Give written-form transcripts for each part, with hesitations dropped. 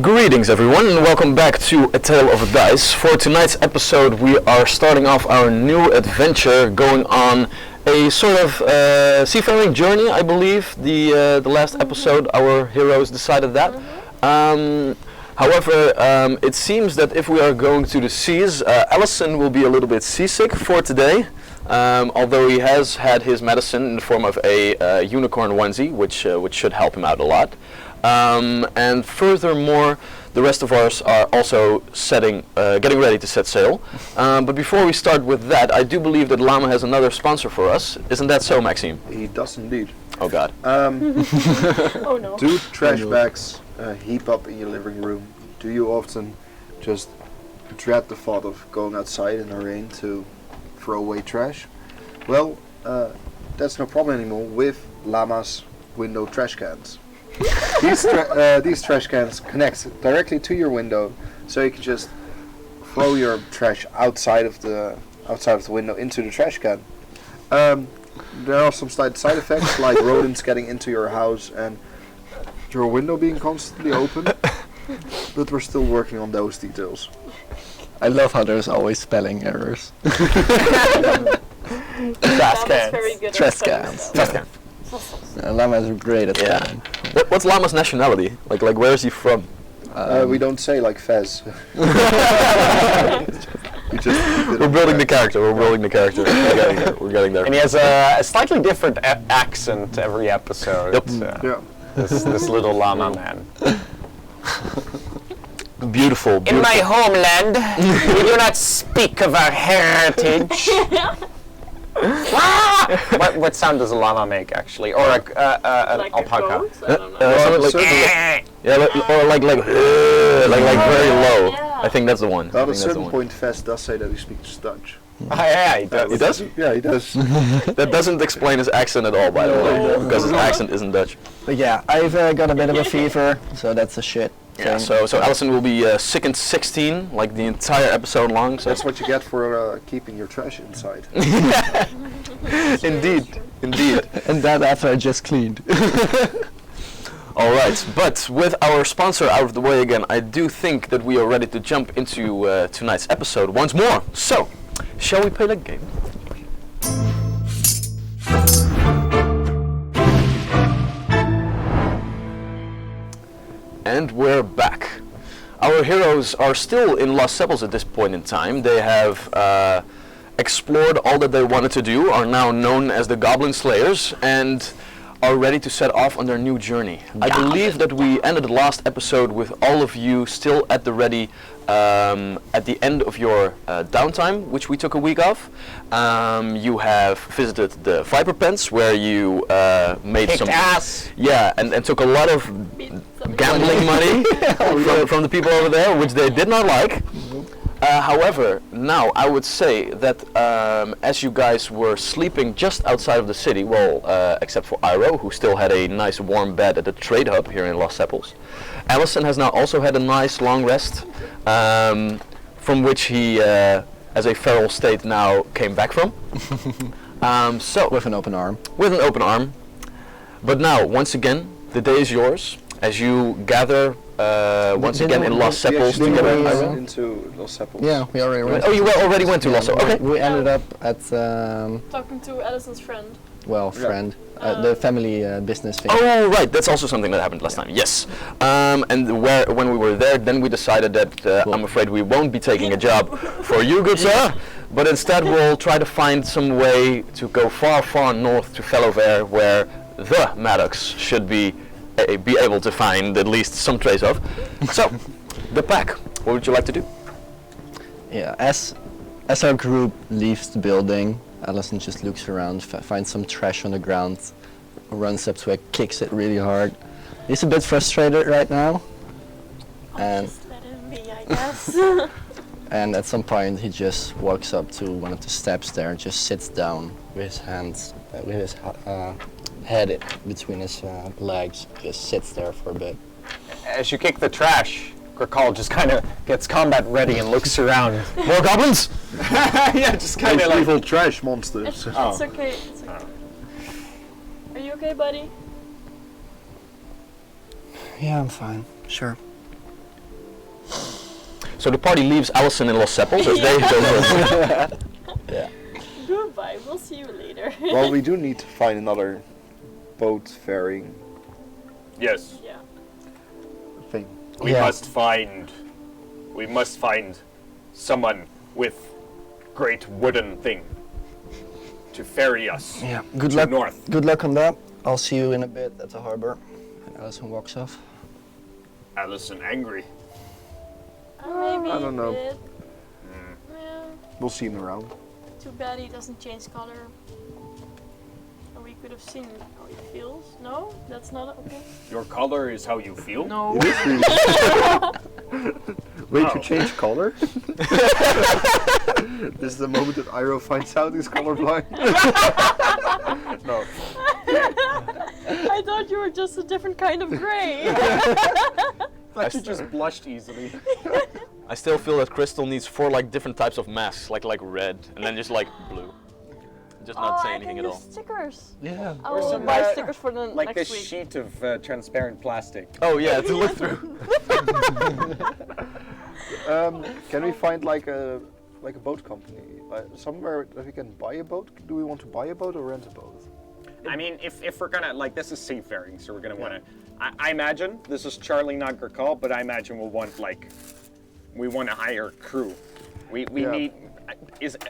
Greetings everyone and welcome back to A Tale of Dice. For tonight's episode we are starting off our new adventure going on a sort of seafaring journey, I believe. The last episode our heroes decided that. However, it seems that if we are going to the seas, Allison will be a little bit seasick for today. Although he has had his medicine in the form of a unicorn onesie, which should help him out a lot. And furthermore, the rest of us are also getting ready to set sail. But before we start with that, I do believe that Llama has another sponsor for us. Isn't that so, Maxime? He does indeed. Oh God. Oh no. Do trash bags heap up in your living room? Do you often just dread the thought of going outside in the rain to throw away trash? Well, that's no problem anymore with Llama's window trash cans. These trash cans connect directly to your window, so you can just throw your trash outside of the window into the trash can. There are some side effects like rodents getting into your house and your window being constantly open, but we're still working on those details. I love how there's always spelling errors. Trash cans. Trash cans. Trash cans. Llama is great at spelling. What's Llama's nationality? Like where is he from? We don't say like Fez. We're building the character. We're getting there. And he has a slightly different accent every episode. Yep. Yeah. This little llama man. Beautiful. In my homeland, we do not speak of our heritage. What sound does a llama make, actually, or an Like alpaca? a goat? I don't know. Or like very low. Yeah. I think that's the one. At a certain point, Fez does say that he speaks Dutch. Yeah, he does. He does? Yeah, he does. That doesn't explain his accent at all, by the way, No. because his accent isn't Dutch. But yeah, I've got a bit of a fever, so that's a shit Yeah. thing. So Allison will be sick and 16, like the entire episode long. So That's what you get for keeping your trash inside. indeed. And that after I just cleaned. All right, but with our sponsor out of the way again, I do think that we are ready to jump into tonight's episode once more. So, shall we play that game? And we're back. Our heroes are still in Los Sebels at this point in time. They have explored all that they wanted to do, are now known as the Goblin Slayers, and are ready to set off on their new journey. I believe that we ended the last episode with all of you still at the ready at the end of your downtime, which we took a week off. You have visited the Viper Pens, where you made Kicked some ass. Yeah, and took a lot of gambling money from the people over there, which they did not like. However, now I would say that as you guys were sleeping just outside of the city, well, except for Iro, who still had a nice warm bed at the trade hub here in Los Sebels, Allison has now also had a nice long rest, from which he, as a feral state, now came back from. So With an open arm. with an open arm. But now, once again, the day is yours as you gather once again in Los Sebels We together. actually Iro? went into Los Sebels. Yeah, we already went. Oh, you already went to Los Sebels. Okay. We ended up at, Talking to Allison's friend. friend, the family business thing. Oh, right. That's also something that happened last time. Yes. And when we were there, then we decided that I'm afraid we won't be taking a job for you, good sir. But instead, we'll try to find some way to go far, far north to Vallovere, where the Maddox should be able to find at least some trace of. So, the pack. What would you like to do? Yeah, as our group leaves the building, Allison just looks around, finds some trash on the ground, runs up to it, kicks it really hard. He's a bit frustrated right now, and Just let him be, I guess. and at some point he just walks up to one of the steps there and just sits down with his hands, with his head between his legs, just sits there for a bit. As you kick the trash, Grakal just kind of gets combat ready and looks around. More goblins? Yeah, just kind Those of like. evil trash monsters. It's okay. It's okay. Are you okay, buddy? Yeah, I'm fine. Sure. So the party leaves Allison and Los Seppels as they go. Yeah. Goodbye. We'll see you later. Well, we do need to find another boat ferrying Yes, Yeah. thing. we Yeah. must find someone with great wooden thing to ferry us Yeah. Good to luck. north. Good luck on that. I'll see you in a bit at the harbor. And Allison walks off. Allison angry. Maybe I don't know. a bit. Yeah. We'll see him around. Too bad he doesn't change color. Or we could have seen how he feels. No, that's not okay. Your color is how you feel? No. Wait, Oh. you change color? This is the moment that Iro finds out he's colorblind. No. I thought you were just a different kind of gray. Like you just blushed easily. I still feel that Crystal needs 4 like different types of masks, like red, and then just like blue. Just not say anything I at can all. use stickers. Yeah. I Or will some, buy stickers for the Like a next week. sheet of transparent plastic. Oh yeah, to look through. Can we find like a boat company? Somewhere that we can buy a boat? Do we want to buy a boat or rent a boat? I mean, if we're gonna, like, this is seafaring, so we're gonna wanna, I imagine, this is Charlie, not Gricol, but I imagine we'll want, like, we wanna hire crew. We Yeah. need,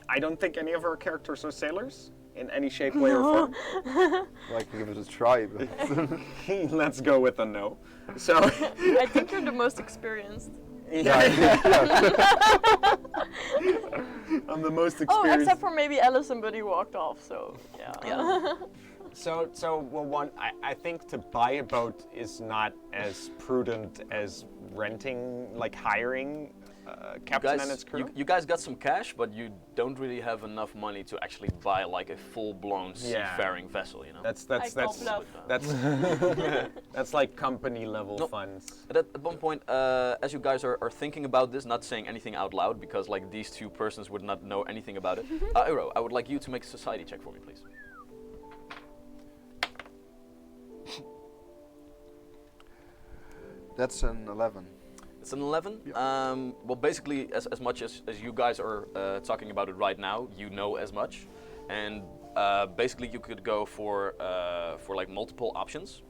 I don't think any of our characters are sailors in any shape, way, or form. Like give it a try. But Let's go with a no. So, I think you're the most experienced. I'm the most Oh, experienced. except for maybe Allison, but he walked off, so yeah. So we'll want. I think to buy a boat is not as prudent as renting, like hiring captain and his crew. You guys got some cash, but you don't really have enough money to actually buy like a full-blown seafaring vessel, you know? That's I call bluff. that's like company level Nope. funds. But at one point, as you guys are thinking about this, not saying anything out loud, because like these 2 persons would not know anything about it. Iro, I would like you to make a society check for me, please. that's an 11. It's an 11. Well, basically, as much as you guys are talking about it right now, you know as much, and basically you could go for like multiple options.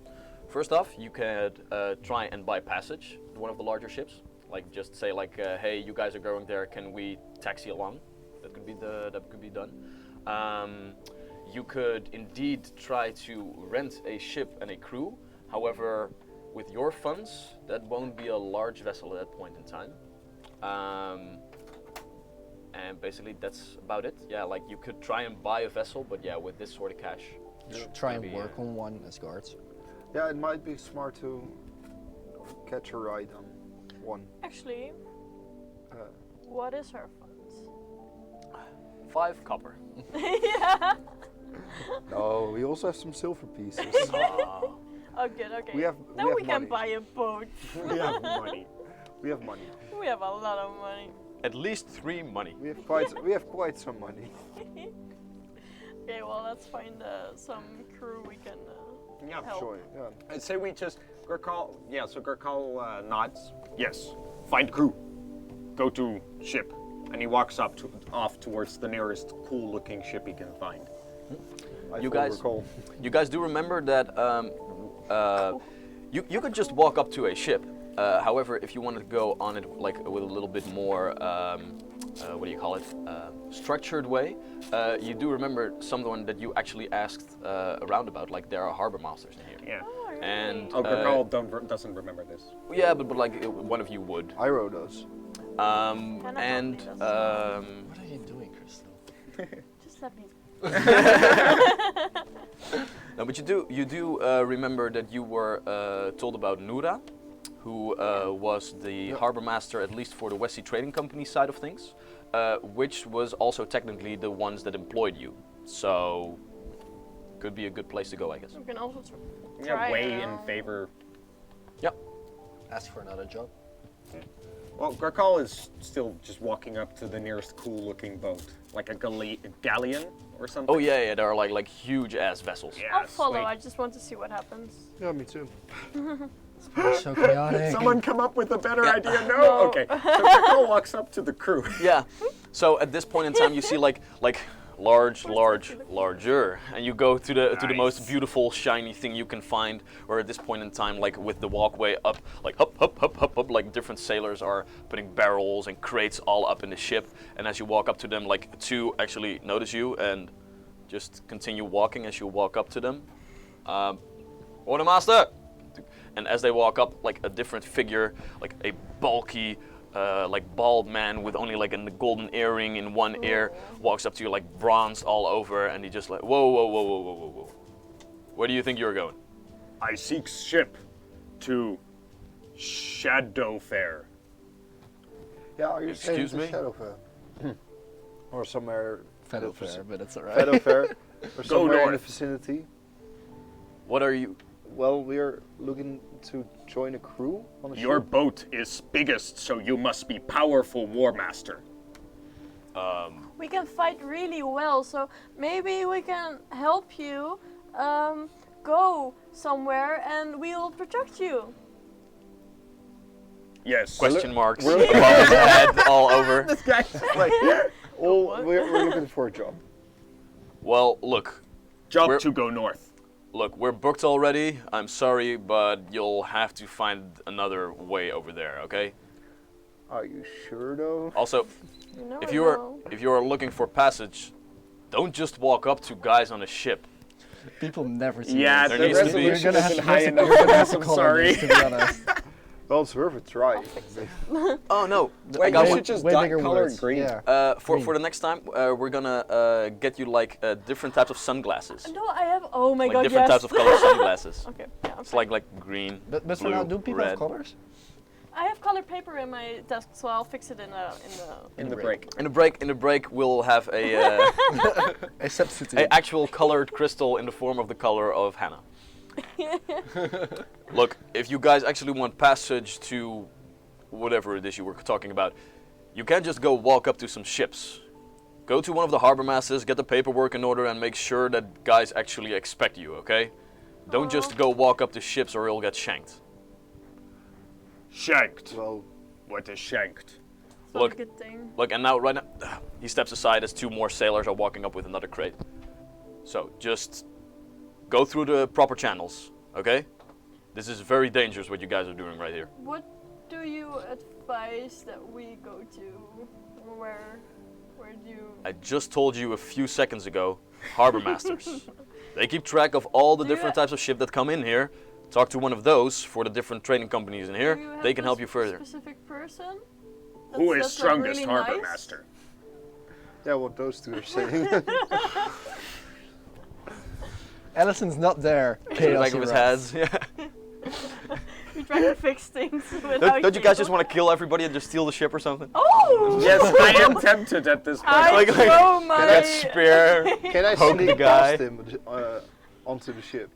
First off, you could try and buy passage to one of the larger ships. Like just say like, hey, you guys are going there. Can we taxi along? That could be done. You could indeed try to rent a ship and a crew. However, with your funds, that won't be a large vessel at that point in time. And basically that's about it. Yeah, like you could try and buy a vessel, but yeah, with this sort of cash. Try and maybe, work on one as guards. Yeah, it might be smart to catch a ride on one. Actually, Uh, what is her funds? 5 copper. Yeah. no, we also have some silver pieces. Oh, good. Okay. We have can money. buy a boat. We have money. We have money. We have a lot of money. At least 3 money. We have quite some money. Okay, well, let's find some crew we can Yeah, help. Sure. Yeah. I'd say we just Gurkal. Yeah, so Gurkal nods. Yes, find crew. Go to ship, and he walks off towards the nearest cool-looking ship he can find. I You fully guys- recall. You guys do remember that you could just walk up to a ship. However, if you wanted to go on it like with a little bit more, what do you call it, structured way, you do remember someone that you actually asked around about. Like there are harbor masters in here. Yeah. Oh, really? And Oh, Gurkal doesn't remember this. yeah, but like one of you would. Iro does. And What are you doing, Crystal? Just let me. no, but you do remember that you were told about Nura, who was the harbor master, at least for the West Sea Trading Company side of things, which was also technically the ones that employed you. So, could be a good place to go, I guess. We can also try. Yeah, way in favor. Yep. Ask for another job. Well, Gurkal is still just walking up to the nearest cool-looking boat, like a galleon or something. Oh yeah, there are like huge ass vessels. Yeah, I'll follow. sweet. I just want to see what happens. Yeah, me too. So chaotic. Someone come up with a better idea. No. No. Okay. So Garcol walks up to the crew. Yeah. So at this point in time, you see like larger, and you go to the most beautiful shiny thing you can find. Or at this point in time, like with the walkway up, like up, like different sailors are putting barrels and crates all up in the ship. And as you walk up to them, like two actually notice you and just continue walking as you walk up to them. Order master. And as they walk up, like a different figure, like a bulky, like bald man with only like a golden earring in one ear, walks up to you like bronzed all over, and he just like, whoa. Where do you think you're going? I seek ship to Shadowfair. Yeah, are you saying Excuse to me? Shadowfair? Or somewhere... Fair, but it's alright. Shadowfair? Or somewhere in the north. vicinity? What are you? Well, we're looking to join a crew on a Your ship. boat is biggest, so you must be powerful war master. We can fight really well, so maybe we can help you go somewhere and we'll protect you. Yes. Question marks above his head all over. This guy's like, We're looking for a job. Well, look, job We're- to go north. Look, we're booked already. I'm sorry, but you'll have to find another way over there, okay? Are you sure though? Also, You never if you are looking for passage, don't just walk up to guys on a ship. People never see Yeah, this. There needs to be- resolution You're gonna have isn't to high you're enough gonna for have this, to I'm call sorry. this, to be honest. Well, it's worth a try. Oh no, I Wait, got you one. should just Way dye bigger color words. green. Yeah. For the next time, we're gonna get you like different types of sunglasses, No, I have. Oh my like god, different yes. types of color sunglasses. Okay, yeah, I'm It's fine. like green, But for blue, now, do people red. have colors? I have colored paper in my desk, so I'll fix it In the break. In the break, we'll have a A substitute. a actual colored crystal in the form of the color of Hannah. Look, if you guys actually want passage to whatever it is you were talking about, you can't just go walk up to some ships. Go to one of the harbor masters, get the paperwork in order, and make sure that guys actually expect you, okay? Don't just go walk up to ships or you'll get shanked. Shanked. Well, What is shanked? It's not Look. a good thing. Look, and now right now, he steps aside as two more sailors are walking up with another crate. So just go through the proper channels, okay? This is very dangerous what you guys are doing right here. What do you advise that we go to? Where do you? I just told you a few seconds ago, harbor masters. They keep track of all the Do you different ha- types of ship that come in here. Talk to one of those for the different trading companies in Do here. you They have can a help you further. Specific person? Who is That's, like, strongest really harbor nice? master? yeah, what those two are saying. Allison's not there. To the Chaos back of his erupts. head. Yeah. We try to fix things without Don't you guys just want to kill everybody and just steal the ship or something? Oh! Yes, I am tempted at this point. I Like- throw my. That spear. Can I Poke the sneak guy. past him onto the ship?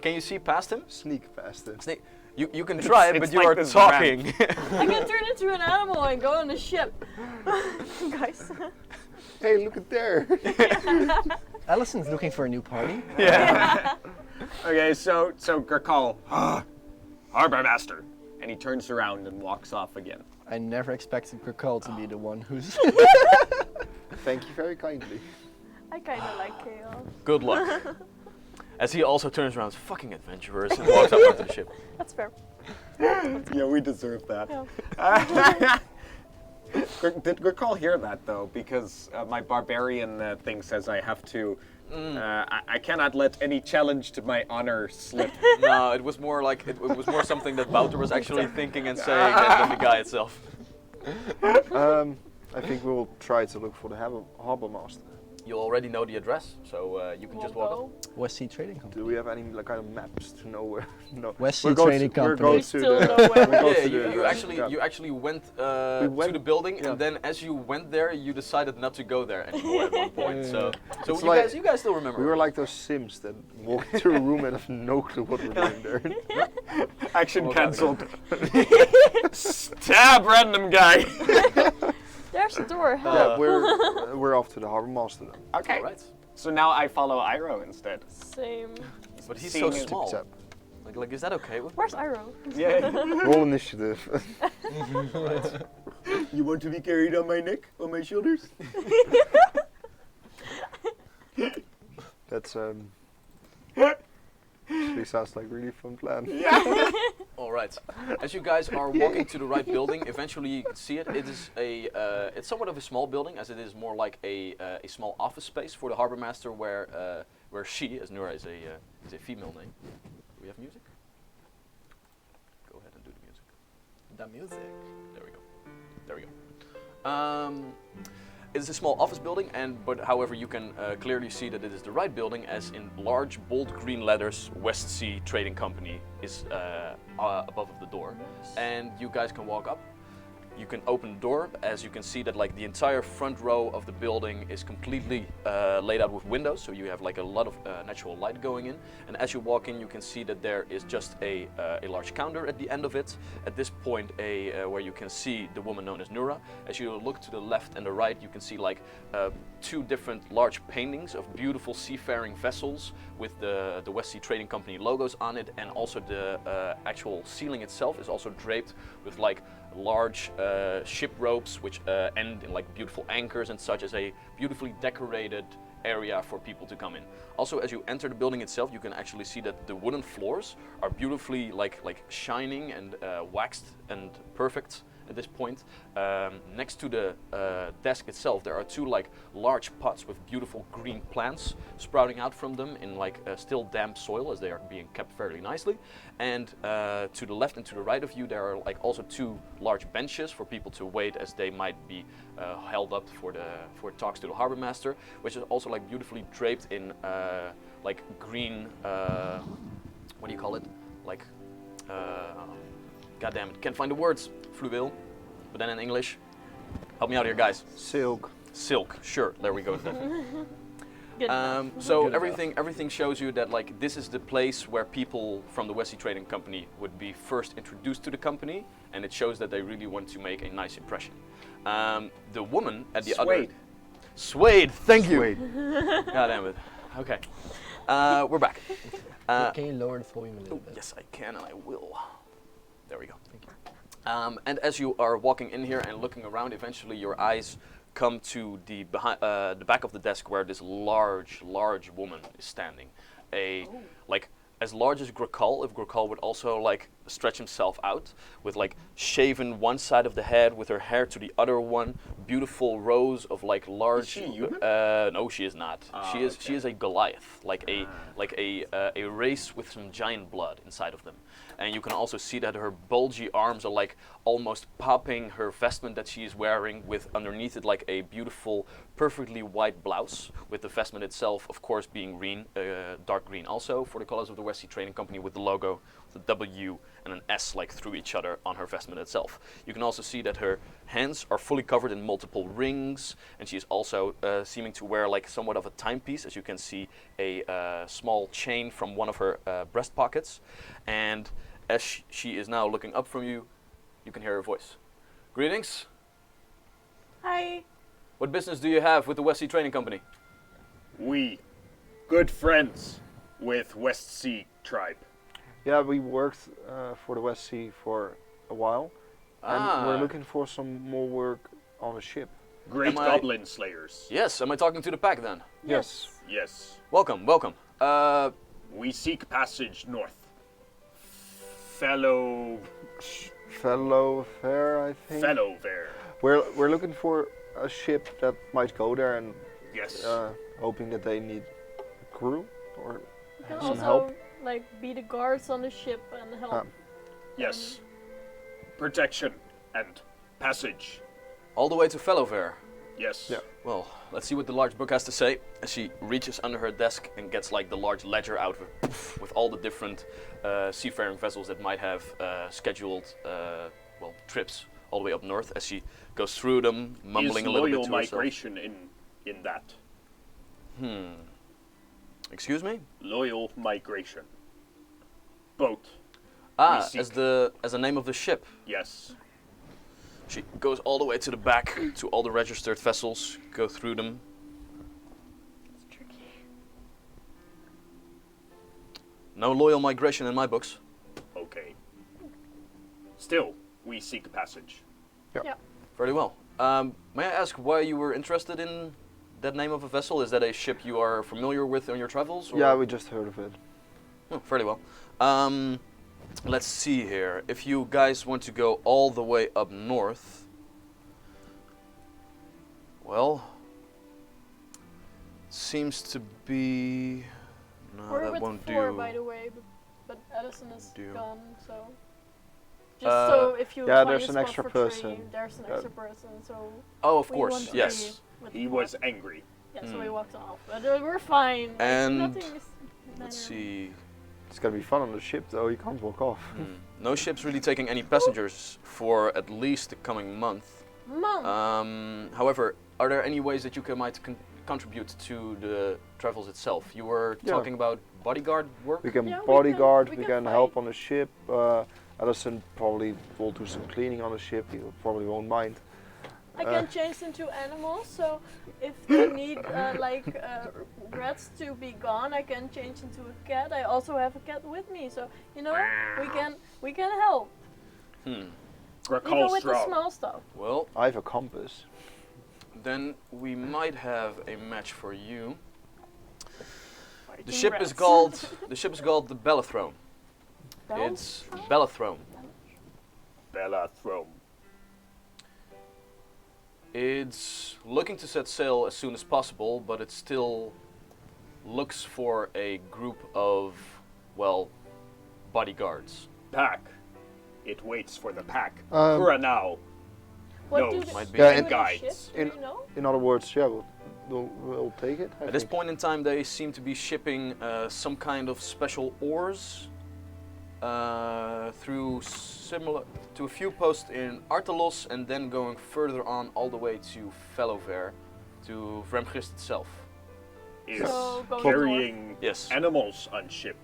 Can you see past him? Sneak past him. Snake, you can try, it's but you like are this talking. I can turn into an animal and go on the ship. Guys. Hey, look at there. Allison's looking for a new party. Yeah. Okay, so Garcol, harbor master, and he turns around and walks off again. I never expected Garcol to be the one who's. Thank you very kindly. I kind of like chaos. Good luck. As he also turns around, fucking adventurers, and walks up onto the ship. That's fair. Yeah, we deserve that. Yeah. Did Garcol hear that though? Because my barbarian thing says I have to. I cannot let any challenge to my honor slip. No, it was more like it was more something that Wouter was actually thinking and saying than the guy itself. I think we'll try to look for the harbor master. You already know the address, so you can just walk up. West Sea Trading Company. Do we have any like kind of maps to know where? No. West We're Sea going Trading to- we're Company. going We to still the- know where. we're going Yeah, to you, the- you actually yeah. you actually went, We went- to the building, yeah. and then as you went there, you decided not to go there anymore at one point. So It's you like- guys still remember. We were like those Sims that walk into a room and have no clue what we're doing there. Action Oh, God. cancelled. Stab random guy. There's the door. Help. Yeah, we're off to the harbor master then. Okay. All right. So now I follow Iroh instead. Same. But he's Seeing so it- small. Tip-tap. Like, is that okay? Where's Iroh? Yeah. Roll initiative. You want to be carried on my neck, on my shoulders? That's actually sounds like a really fun plan. All right. As you guys are walking to the right building, eventually you can see it. It is it's somewhat of a small building, as it is more like a small office space for the harbor master, where she, as Nura is a female name. Do we have music? Go ahead and do the music. The music. There we go. There we go. It's a small office building, but however you can clearly see that it is the right building, as in large bold green letters, West Sea Trading Company is above of the door. And you guys can walk up. You can open the door, as you can see that like the entire front row of the building is completely laid out with windows, so you have like a lot of natural light going in. And as you walk in, you can see that there is just a large counter at the end of it. At this point, where you can see the woman known as Nura. As you look to the left and the right, you can see like two different large paintings of beautiful seafaring vessels with the West Sea Trading Company logos on it, and also the actual ceiling itself is also draped with like large ship ropes which end in like beautiful anchors and such, as a beautifully decorated area for people to come in. Also, as you enter the building itself, you can actually see that the wooden floors are beautifully like shining and waxed and perfect. At this point, next to the desk itself, there are two like large pots with beautiful green plants sprouting out from them in like still damp soil, as they are being kept fairly nicely. And to the left and to the right of you, there are like also two large benches for people to wait, as they might be held up for talks to the harbor master, which is also like beautifully draped in like green. What do you call it? Like. God damn it, can't find the words. Fluweel, but then in English. Help me out here, guys. Silk. Silk, sure, there we go. Good enough. So Good everything shows you that like this is the place where people from the West Sea Trading Company would be first introduced to the company, and it shows that they really want to make a nice impression. The woman at the other... Suede, thank you. Wait. God damn it. Okay, we're back. Can you lower the volume a little bit? Yes, I can, and I will. There we go. Thank you. And as you are walking in here and looking around, eventually your eyes come to the back of the desk, where this large woman is standing. Like as large as Grakal, if Grakal would also like stretch himself out, with like shaven one side of the head, with her hair to the other one, beautiful rows of like large. Is she human? No, she is not. She is a Goliath, like a race with some giant blood inside of them. And you can also see that her bulgy arms are like almost popping her vestment that she is wearing, with underneath it like a beautiful, perfectly white blouse, with the vestment itself, of course, being green, dark green also, for the colors of the West Sea Trading Company, with the logo, the W and an S like through each other on her vestment itself. You can also see that her hands are fully covered in multiple rings, and she is also seeming to wear like somewhat of a timepiece, as you can see a small chain from one of her breast pockets. And as she is now looking up from you, you can hear her voice. Greetings. Hi. What business do you have with the West Sea Trading Company? We, good friends with West Sea Tribe. Yeah, we worked for the West Sea for a while, and we're looking for some more work on a ship. Great goblin slayers. Yes, am I talking to the pack then? Yes. Yes. Welcome, welcome. We seek passage north. Vallovere, I think. Vallovere. We're looking for a ship that might go there, and Yes. hoping that they need a crew or You can some also help. like be the guards on the ship and help. Yes. Protection and passage. All the way to Vallovere. Yes. Yeah. Well, let's see what the large book has to say. As she reaches under her desk and gets like the large ledger out with all the different seafaring vessels that might have scheduled trips all the way up north. As she goes through them, mumbling Is a little bit loyal to herself. migration in that? Excuse me? Loyal migration. Boat. As the name of the ship. Yes. She goes all the way to the back to all the registered vessels, go through them. It's tricky. No loyal migration in my books. Okay. Still, we seek passage. Very well. May I ask why you were interested in that name of a vessel? Is that a ship you are familiar with on your travels? Or? Yeah, we just heard of it. Oh, fairly well. Let's see here. If you guys want to go all the way up north, well, seems to be. No, We're that with won't 4, do. by the way, but Addison is Do. gone, so. Just so if you yeah, find there's a an spot extra for person. 3, there's an extra person, so. Oh, of we course, want yes. 3 with He 4. was angry. Yeah, so we Mm. walked off, but we're fine. Like, And nothing is Let's matter. see. It's gonna be fun on the ship though, you can't walk off. No ships really taking any passengers for at least the coming month. Mom, However, are there any ways that you might contribute to the travels itself? You were Yeah. talking about bodyguard work? We can Yeah, we bodyguard, can- we we can can help fight. on the ship. Addison probably will do some cleaning on the ship, he probably won't mind. I can change into animals, so if they need rats to be gone, I can change into a cat. I also have a cat with me, so you know we can help even with the small stuff. Well, I have a compass. then we might have a match for you. The Fighting ship is rats. called the Bellathrone. It's Bellathrone. Bellathrone. It's looking to set sail as soon as possible, but it still looks for a group of, well, bodyguards. Pack. It waits for the pack. Um, Kuranao. What No, do they might be. do Yeah, with in- the guides. ships, do In- you know? In other words, yeah, we'll take it. I At this think. point in time, they seem to be shipping some kind of special ores through similar to a few posts in Artelos, and then going further on all the way to Vallovere, to Vremgist itself. Is So go carrying Yes. animals on ship.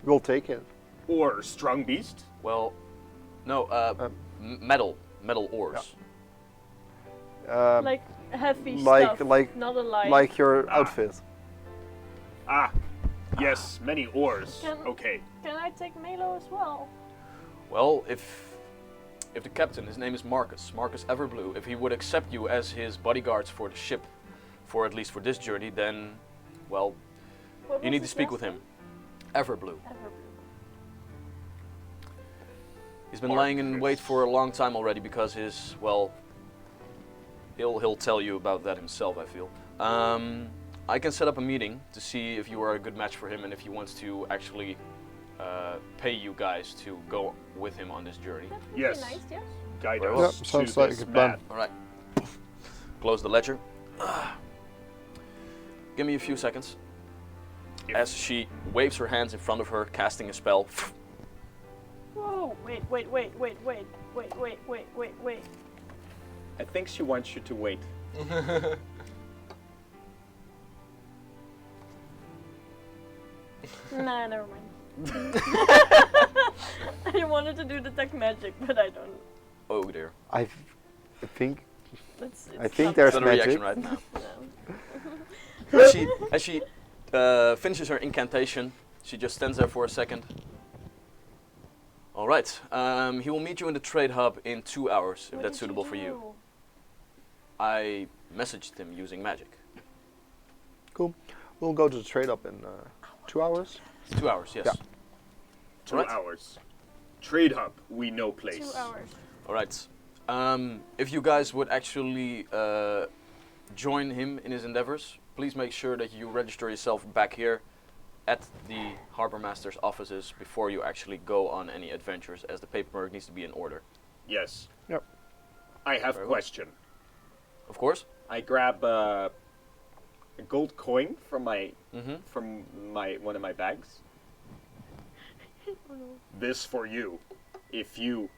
We'll take it. Or strong beast. Well, no, metal ores. Like heavy like- stuff, like- not a light. Like your outfit. Ah. Yes, many oars. Can- Okay. Can I take Melo as well? Well, if the captain, his name is Marcus Everblue, if he would accept you as his bodyguards for the ship, for at least for this journey, then, well, What you was need to his speak last with him. name? Everblue. Everblue. He's been lying in wait for a long time already because his, well, he'll tell you about that himself, I feel. I can set up a meeting to see if you are a good match for him and if he wants to actually pay you guys to go with him on this journey. That would Yes. be nice, yeah. Guide Very us well. Yeah, to sounds like a this good plan. man. All right. Close the ledger. Give me a few seconds. If- As she waves her hands in front of her, casting a spell. Whoa! Wait! I think she wants you to wait. Nah, never mind. I wanted to do detect magic, but I don't. Oh dear. I think It's I think not- there's Not a reaction magic. right now. No. As she finishes her incantation, she just stands there for a second. All right. He will meet you in the trade hub in 2 hours, if What that's did suitable for you. do? I messaged him using magic. Cool. We'll go to the trade up in 2 hours. 2 hours, yes. Yeah. 2 Right. hours. Trade hub. We know place. 2 hours. All right. If you guys would actually join him in his endeavors, please make sure that you register yourself back here at the Harbor Master's offices before you actually go on any adventures, as the paperwork needs to be in order. Yes. Yep. I have Very a well. question. Of course. I grab a gold coin from my Mm-hmm. one of my bags. This for you. If you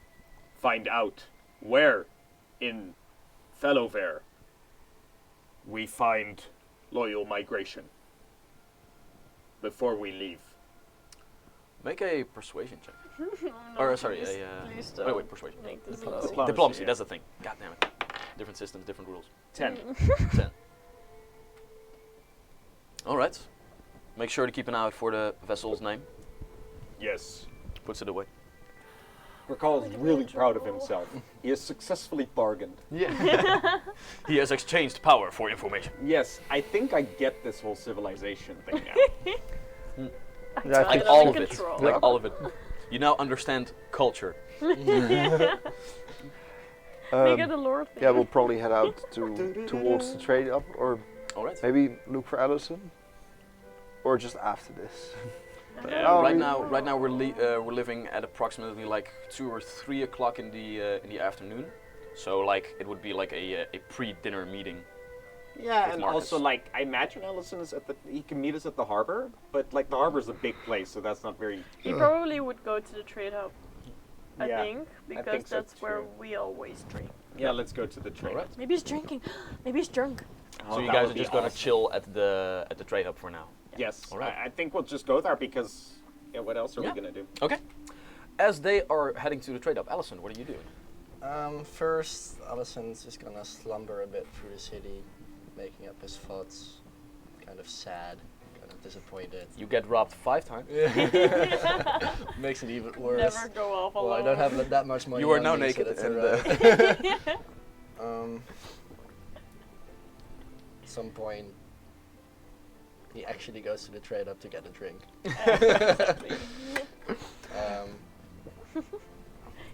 find out where in Vallovere we find loyal migration before we leave. Make a persuasion check. No, Or sorry, please, a please wait, don't wait, persuasion. make this Diplomacy. easy. Diplomacy, yeah. that's the thing. God damn it. Different systems, different rules. 10. 10. All right. Make sure to keep an eye out for the vessel's name. Yes. Puts it away. Garkal is really proud of himself. He has successfully bargained. Yeah. He has exchanged power for information. Yes, I think I get this whole civilization thing now. Yeah, I Like think all of it. Control. Like all of it. You now understand culture. Make it a lore thing. Yeah, we'll probably head out towards the trade up, or All right. maybe look for Allison, or just after this. Yeah, Oh, right we- now we're living at approximately like 2 or 3 o'clock in the afternoon. So like it would be like a pre-dinner meeting. Yeah, With and Marcus. also like I imagine Ellison is he can meet us at the harbor, but like the harbor's a big place, so that's not very. He probably would go to the trade hub. I Yeah, think because think so that's where too. we always drink. Yeah, let's go to the train. Alright. Maybe he's drinking. Maybe he's drunk. So you guys are just gonna chill at the trade hub for now. Yes. Alright. I think we'll just go there because what else are Yeah. we gonna do? Okay. As they are heading to the trade hub, Allison, what are you doing? First, Allison's just gonna slumber a bit through the city, making up his thoughts. Kind of sad, kind of disappointed. You get robbed 5 times. Makes it even worse. Never go off alone. Well, I don't have that much money. You are on now me, naked So that's and, alright. Some point, he actually goes to the trade up to get a drink.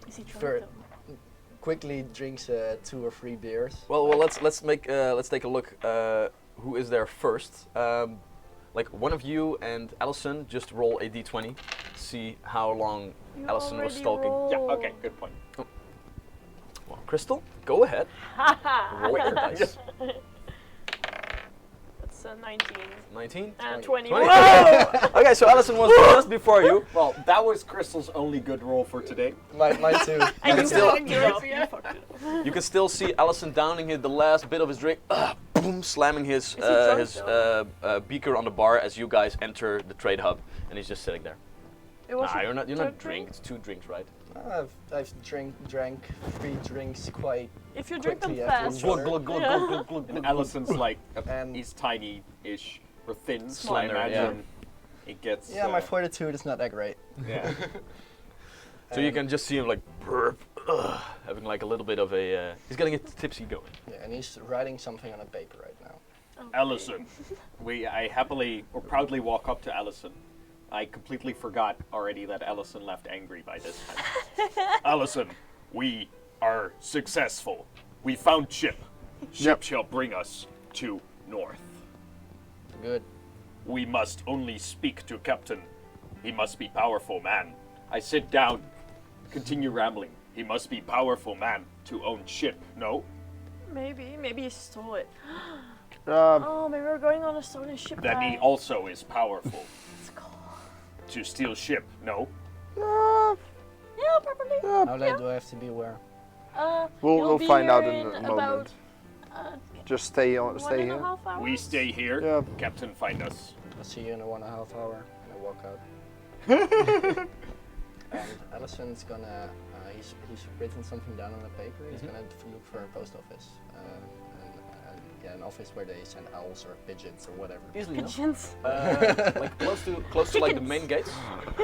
Is he drunk For- though? Quickly drinks 2 or 3 beers. Well, let's take a look. Who is there first? Like one of you and Allison, just roll a d20. See how long You Allison was already stalking. rolled. Yeah. Okay. Good point. Well, Crystal, go ahead. Roll your dice. That's 19. 19. 20. 20. Whoa! Okay, so Allison was just before you. Well, that was Crystal's only good roll for today. Mine too. And you still- fucked it up. You fucked it up. You can still see Allison downing the last bit of his drink, boom, slamming his he drunk his beaker on the bar as you guys enter the trade hub, and he's just sitting there. It was Nah, a you're not third drink. It's 2 drinks, right? I've drank 3 drinks quite. If you drink them quickly after fast. each other. And Allison's like, And- he's tiny-ish or thin, so I Slender, yeah. imagine it gets. Yeah, my fortitude is not that great. Yeah. So you can just see him like burp, having like a little bit of a. He's getting a tipsy going. Yeah, and he's writing something on a paper right now. Okay. Allison, I happily or proudly walk up to Allison. I completely forgot already that Allison left angry by this time. Allison, we are successful. We found ship. Ship shall bring us to north. Good. We must only speak to Captain. He must be powerful man. I sit down, continue rambling. He must be powerful man to own ship. No? Maybe he stole it. Um, Oh, maybe we're going on a stolen ship. Then he ride. also is powerful. Let's go. To steal ship. No? Yeah, probably. How late do I have to be aware? we'll be find out here in a in moment. about, uh, Just stay one stay and a here. half hours. We stay here. Yeah. Captain, find us. I'll see you in 1.5 hours. And I walk out. And Allison's gonna. He's written something down on a paper. He's gonna look for a post office. Yeah, an office where they send owls or pigeons or whatever. Easily enough. Pigeons. Like close to like the main gates.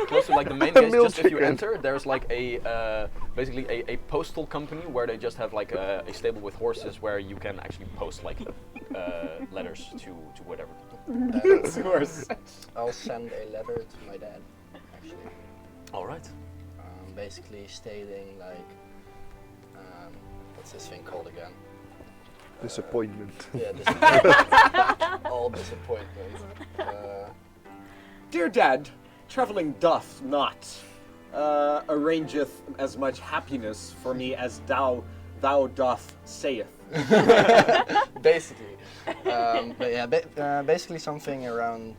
Close to like the main gates. Mill Just if you chicken. enter, there's like a basically a postal company where they just have like a stable with horses where you can actually post like letters to whatever. Of course. I'll send a letter to my dad, actually. All right. Basically stating like, what's this thing called again? Disappointment. Yeah, disappointment. All disappointment. Dear Dad, traveling doth not arrangeth as much happiness for me as thou doth saith. Basically. But yeah, basically something around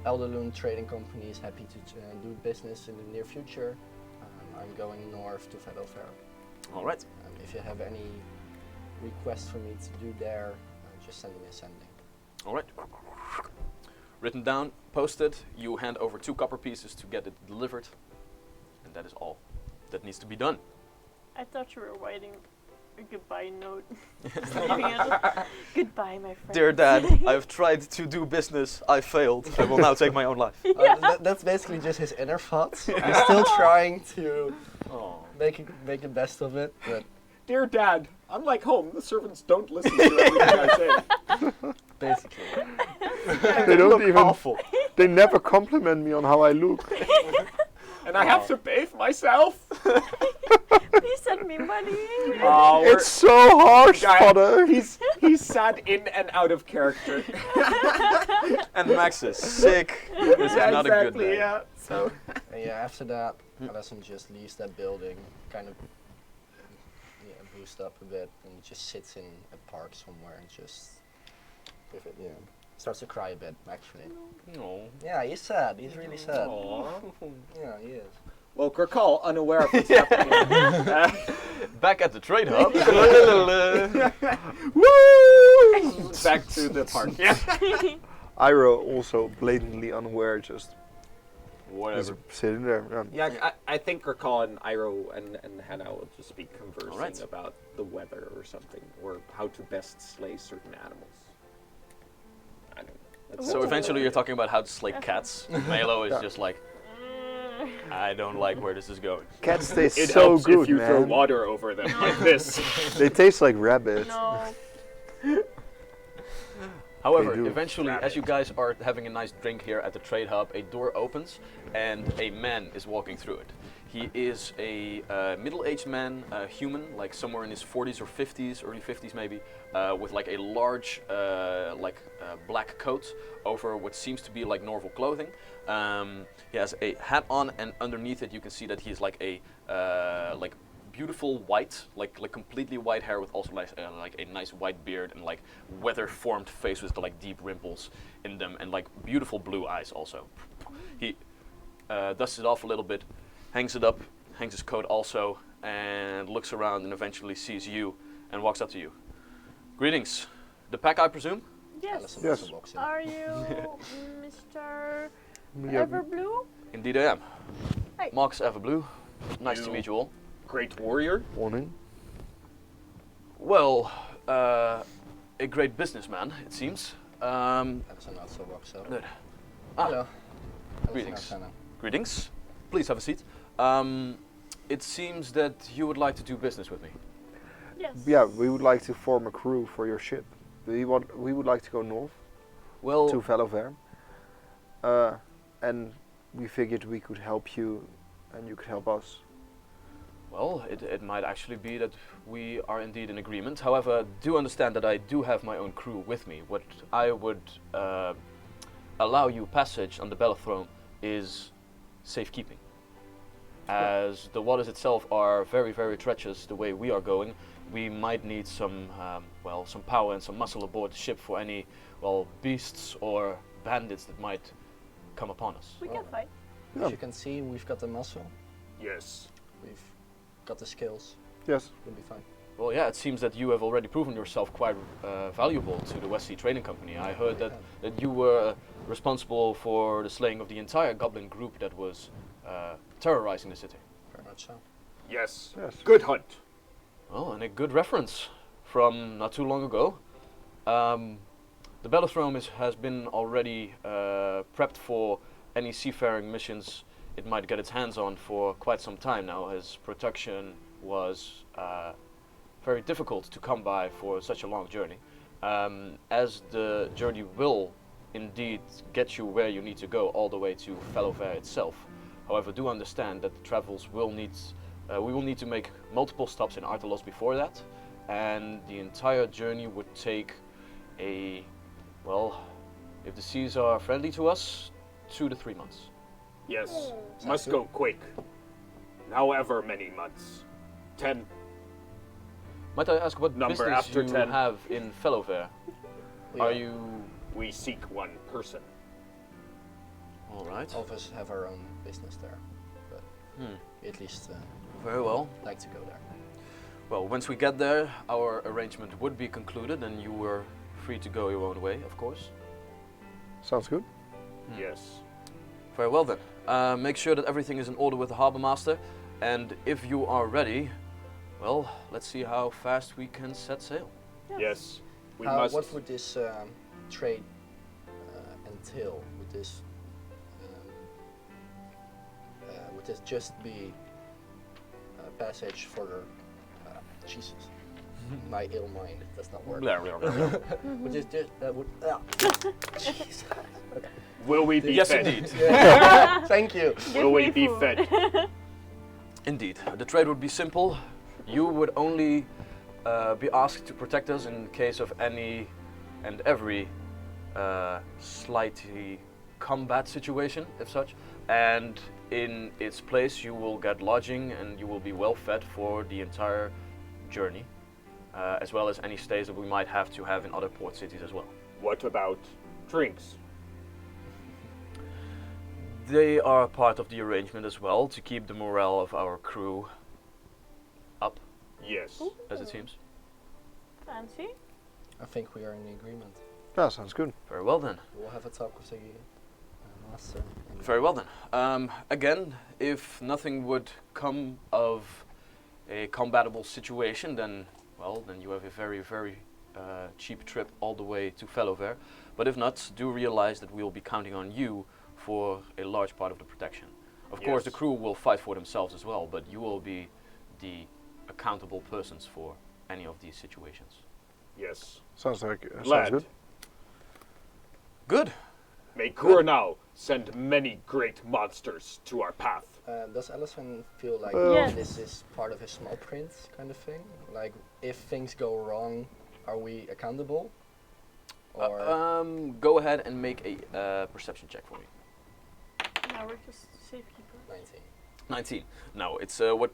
Elderloon Trading Company is happy to do business in the near future. I'm going north to Vallovere. All right. If you have any requests for me to do there, just send me a sending. All right. Written down, posted. You hand over 2 copper pieces to get it delivered, and that is all that needs to be done. I thought you were waiting a goodbye note. Just leaving it. Goodbye, my friend. Dear Dad, I've tried to do business. I failed. I will now take my own life. That's basically just his inner thoughts. He's still trying to Oh. make the best of it, but Dear Dad, I'm like home. The servants don't listen to everything I say. basically. They don't Look even. awful. They never compliment me on how I look. And I have to bathe myself. Please send me money. Oh, It's so harsh, Guy, father. he's sad in and out of character. And Max is sick. This is not a good day. Yeah. So And yeah, after that, Alison just leaves that building, kind of boost up a bit, and just sits in a park somewhere and just, starts to cry a bit, actually. No. Yeah, he's sad. He's really sad. Aw. Yeah, he is. Well, Gurkal, unaware of what's happening. Back at the trade hub. Woo! Back to the park. Yeah. Ira also blatantly unaware, just Whatever. sitting there. Yeah, I think Gurkal and Iro and Hannah will just be conversing Alright. about the weather or something, or how to best slay certain animals. I don't know. That's So Ooh. eventually you're talking about how to slay cats. Melo is Yeah. just like, I don't like where this is going. Cats taste It so helps good, if you throw man. water over them like this. They taste like rabbits. No. However, do. eventually, as you guys are having a nice drink here at the trade hub, a door opens and a man is walking through it. He is a middle-aged man, human, like somewhere in his 40s or 50s, early 50s maybe, with like a large black coat over what seems to be like normal clothing. He has a hat on, and underneath it you can see that he is like a beautiful white, like completely white hair with also like a nice white beard and like weather-formed face with like deep rimples in them and like beautiful blue eyes also. He dusts it off a little bit, hangs it up, hangs his coat also, and looks around and eventually sees you and walks up to you. Greetings. The pack, I presume? Yes. Alison Yes. also walks in. Are you Mr. Yeah, Everblue? Indeed I am. Hey. Marcus Everblue. Nice to You- meet you all. Great warrior. Morning. Well, a great businessman, it seems. Alison also walks up. Good. Hello. Alison Greetings. asks Hannah. Greetings. Please have a seat. It seems that you would like to do business with me. Yes. Yeah, we would like to form a crew for your ship. We would like to go north Well, to Vallovere. And we figured we could help you and you could help us. well, it might actually be that we are indeed in agreement. However, do understand that I do have my own crew with me. What I would allow you passage on the Bellathrone is safekeeping. As the waters itself are very, very treacherous the way we are going, we might need some power and some muscle aboard the ship for any, beasts or bandits that might come upon us. We can fight. Yeah. As you can see, we've got the muscle, Yes. we've got the skills, Yes. we'll be fine. Well, yeah, it seems that you have already proven yourself quite valuable to the West Sea Trading Company. I heard that you were responsible for the slaying of the entire goblin group that was terrorizing the city. Very much so. Yes. Yes. Good hunt. Well, and a good reference from not too long ago. The Bellathrone has been already prepped for any seafaring missions it might get its hands on for quite some time now, as production was very difficult to come by for such a long journey. As the journey will indeed get you where you need to go, all the way to Vallovere itself. However, do understand that the travels will need, we will need to make multiple stops in Artelos before that, and the entire journey would take if the seas are friendly to us, 2 to 3 months. Yes. Sounds Must good. go quick. However many months. 10. Might I ask what Number business after you 10. have in Vallovere? Are Yeah. you We seek one person. all right? All of us have our own business there, but Hmm. we at least Very well. like to go there. Well, once we get there, our arrangement would be concluded, and you were free to go your own way, of course. Sounds good. Yes. Very well then. Make sure that everything is in order with the harbor master, and if you are ready, Well, let's see how fast we can set sail. Yes, we must. What would this trade entail? Would this just be a passage for Jesus? My ill mind does not work. Blah, blah, blah, blah. Would this just would Jesus? Okay. Will we be Yes, fed? indeed. Yeah. Thank you. Will we be fed? Indeed. The trade would be simple. You would only be asked to protect us in case of any and every slightly combat situation, if such. And in its place, you will get lodging and you will be well fed for the entire journey, as well as any stays that we might have to have in other port cities as well. What about drinks? They are part of the arrangement as well to keep the morale of our crew up, Yes. as it seems. Fancy. I think we are in agreement. Yeah, sounds good. Very well then. We'll have a talk with the master. and- Very well then. Again, if nothing would come of a combatable situation, then you have a very, very cheap trip all the way to Vallovere. But if not, do realize that we will be counting on you for a large part of the protection. Of course, the Yes. crew will fight for themselves as well, but you will be the accountable persons for any of these situations. Yes. Sounds Lad, good. Good. may Kurnow send many great monsters to our path. Does Allison feel like Yes. this is part of his small print kind of thing? Like, if things go wrong, are we accountable? Or Go ahead and make a perception check for me. Now we're just safekeeper. 19. 19. No, it's what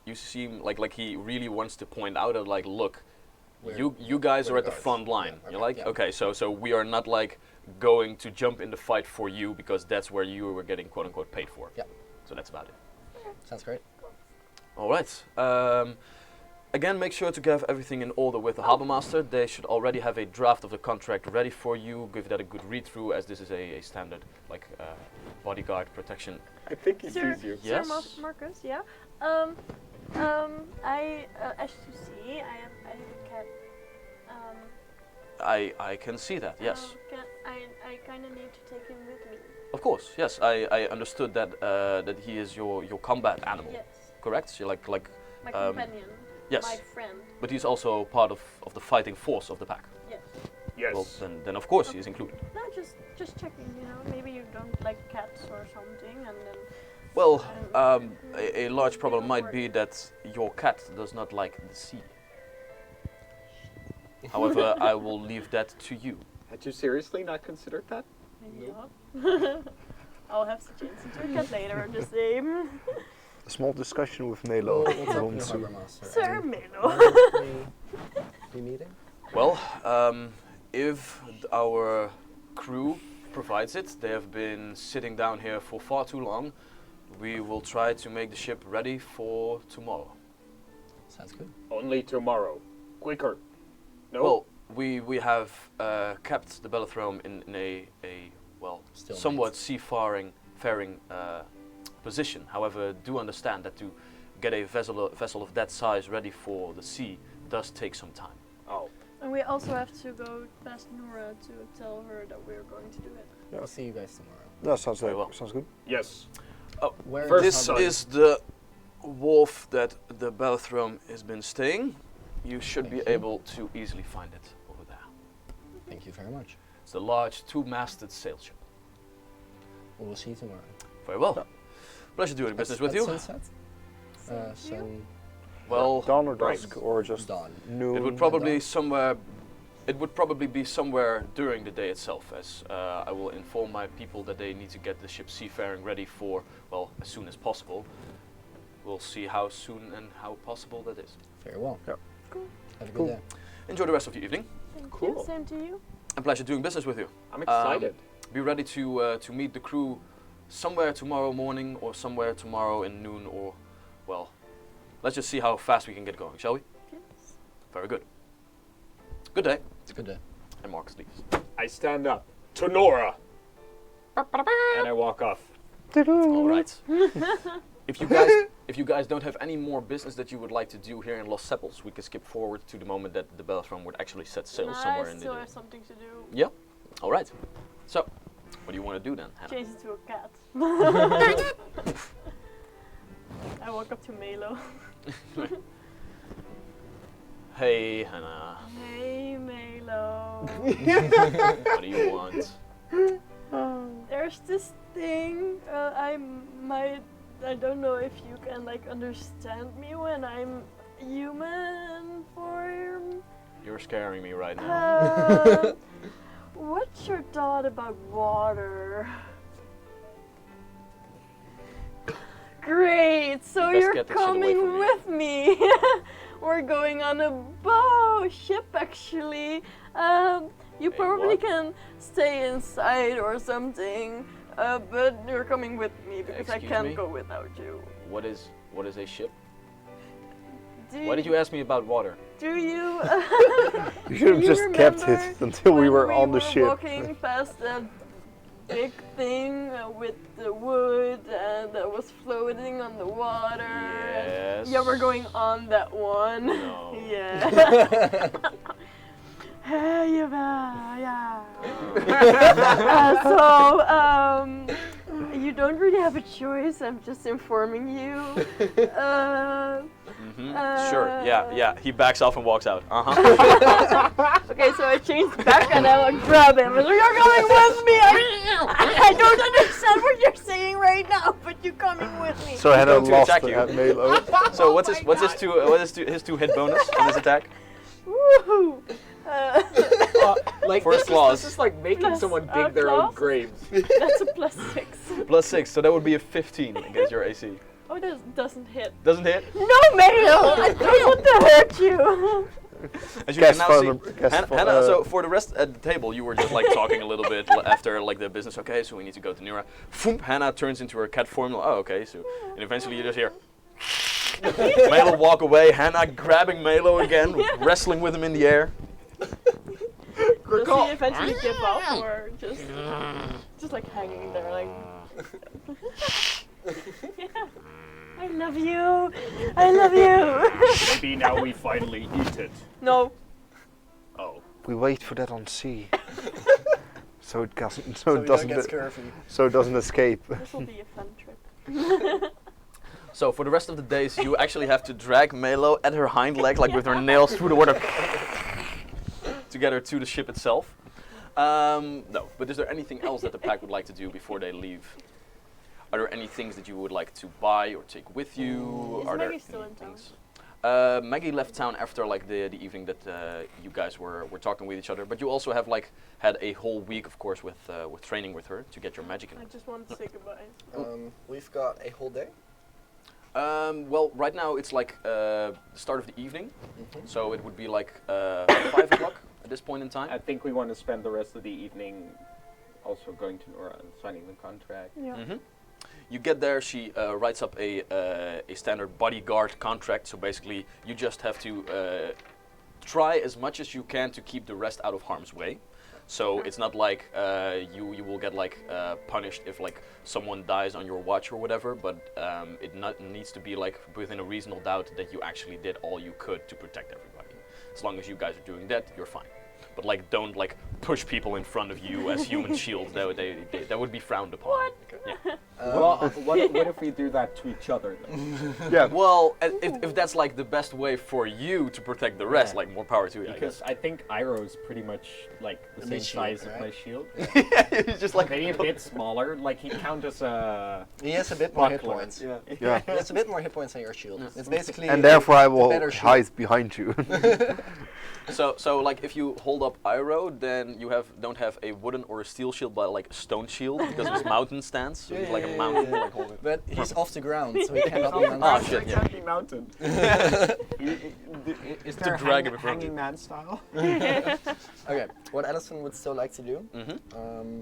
you seem like he really wants to point out of like, look, We're- you guys we're are at the guards. front line. Yeah, You're okay, like, yeah. okay, so we are not like going to jump in the fight for you because that's where you were getting quote unquote paid for. Yeah. So that's about it. Sounds great. All right. Again, make sure to have everything in order with the harbor master. They should already have a draft of the contract ready for you. Give that a good read through, as this is a standard like bodyguard protection. I think he Sir, sees you. Yes. Sir Marcus, yeah. I, as you see, I have a cat. I can see that. Yes. I kind of need to take him with me. Of course. Yes. I understood that that he is your combat animal. Yes, Correct. So like my Um, companion. yes. My friend. But he's also part of the fighting force of the pack. Yes. Yes. Well, then of course he is included. No, just checking. You know, maybe you don't like cats or something, and then. Well, I don't- a large problem might be that your cat does not like the sea. However, I will leave that to you. Had you seriously not considered that? Maybe not. I'll have to change into a cat later. Just say, A small discussion with We'll Melo. talk to Won't the soon. harbor master. Sir and Milo. when we meeting? Well, if our crew provides it, they have been sitting down here for far too long. We will try to make the ship ready for tomorrow. Sounds good. Only tomorrow. Quicker. No? Well, we have kept the Bellathrone in a Still somewhat seafaring position. However, do understand that to get a vessel of that size ready for the sea does take some time. Oh. And we also have to go past Nora to tell her that we're going to do it. I'll see you guys tomorrow. That sounds Very well. sounds good. Yes. Where First This son. is the wharf that the Bellathrone has been staying. You should Thank be you. able to easily find it over there. Thank you very much. It's a large two-masted sail ship. We will see you tomorrow. Very well. Pleasure doing business with At you. Sunset? Same to you. Well, Dawn or Right. dusk or just Dawn. noon. it would probably be somewhere during the day itself, as I will inform my people that they need to get the ship seafaring ready for, well, as soon as possible. We'll see how soon and how possible that is. Very well. Yep. Cool. Have a good Cool. day. Enjoy the rest of your evening. Thank Cool. you. Same to you. A pleasure doing business with you. I'm excited. Be ready to meet the crew somewhere tomorrow morning or somewhere tomorrow in noon, or, well, let's just see how fast we can get going, shall we? Yes. Very good. Good day. It's a good day. And Marcus leaves. I stand up. To Nora! And I walk off. All right. if you guys don't have any more business that you would like to do here in Los Sepals, we can skip forward to the moment that the Bellatron would actually set sail somewhere in I the. still have something to do. Yeah. All right. So, what do you want to do then, Hannah? Change it to a cat. I walk up to Melo. Hey, Hannah. Hey, Melo. What do you want? There's this thing. I don't know if you can like understand me when I'm human form. You're scaring me right now. What's your thought about water? Great, so You best you're get that shit away coming from me. with me. We're going on a ship actually. You A probably what? can stay inside or something, but you're coming with me because I Excuse can't me? go without you. What is a ship? Do Why did you ask me about water? Do you? You should have you just kept remember it until we when were on the ship. Walking past that big thing with the wood and that was floating on the water. Yes. Yeah, we're going on that one. No. Yeah. Hey, yeah. You don't really have a choice. I'm just informing you. Sure. Yeah. He backs off and walks out. Okay, so I changed back and I like grab him. And you're coming with me. I don't understand what you're saying right now, but you're coming with me. So Hannah going to lost attack it you. at Melo. So what's his two hit bonus on his attack? Woohoo! Like First clause. this is like making Plus, someone dig their own clause? graves. That's a +6. +6, so that would be a 15 against your AC. Oh, that doesn't hit. Doesn't hit? No, Melo! I don't want to hurt you. As you Guess can now see, for the- guess for, Hannah, so for the rest at the table, you were just like talking a little bit after like the business. Okay, so we need to go to Nira. Foom, Hannah turns into her cat form. Oh, okay, so and eventually you just hear Melo walk away. Hannah grabbing Melo again, wrestling with him in the air. Does he eventually give up or just like hanging there like? Yeah. I love you. I love you. Maybe now we finally eat it. No. Oh. We wait for that on sea. So it doesn't. So we don't get scurvy. So it doesn't escape. This will be a fun trip. So for the rest of the days, you actually have to drag Melo at her hind leg, like with her nails through the water, to get her to the ship itself. No, but is there anything else that the pack would like to do before they leave? Are there any things that you would like to buy or take with you? Is Are there Maggie still in any town? things? Maggie left town after like the evening that you guys were talking with each other. But you also have like had a whole week, of course, with training with her to get your magic in. I just wanted to say goodbye. We've got a whole day. Well, right now it's like the start of the evening, so it would be like 5 o'clock at this point in time. I think we want to spend the rest of the evening also going to Nora and signing the contract. Yeah. You get there, she writes up a standard bodyguard contract, so basically you just have to try as much as you can to keep the rest out of harm's way. So it's not like you will get like punished if like someone dies on your watch or whatever, but it needs to be like within a reasonable doubt that you actually did all you could to protect everybody. As long as you guys are doing that, you're fine. But like don't like push people in front of you as human shields. That would be frowned upon. What? Yeah. Well, what if we do that to each other then? Yeah. Well, if that's like the best way for you to protect the rest, like more power to you. I guess. Because I think Iroh's pretty much like the same shield, size as right? my shield. It's just like Maybe a bit smaller. Like he counts as a He has a bit more hit buckler. points. Yeah. Yeah. He has a bit more hit points than your shield. It's basically And therefore I a will better shield. hide behind you. So like if you hold up Iroh, then you don't have a wooden or a steel shield, but like a stone shield because of his mountain stance. So he's like a mountain. yeah. Like holding. But he's off the ground, so he cannot be on Oh, top. shit, yeah. Mountain. Is there a drag him in front of hanging you. man style? Okay, what Alison would still like to do, Mm-hmm.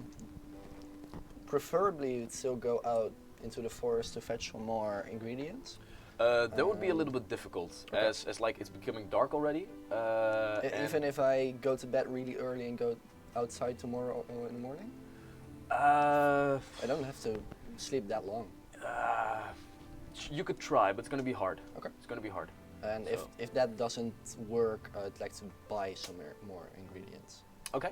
preferably you'd still go out into the forest to fetch some more ingredients. That would be a little bit difficult, as like it's becoming dark already. and, Even if I go to bed really early and go outside tomorrow in the morning, I don't have to sleep that long. You could try, but it's gonna be hard. Okay. It's gonna be hard. And So- if that doesn't work, I'd like to buy some more ingredients. Okay.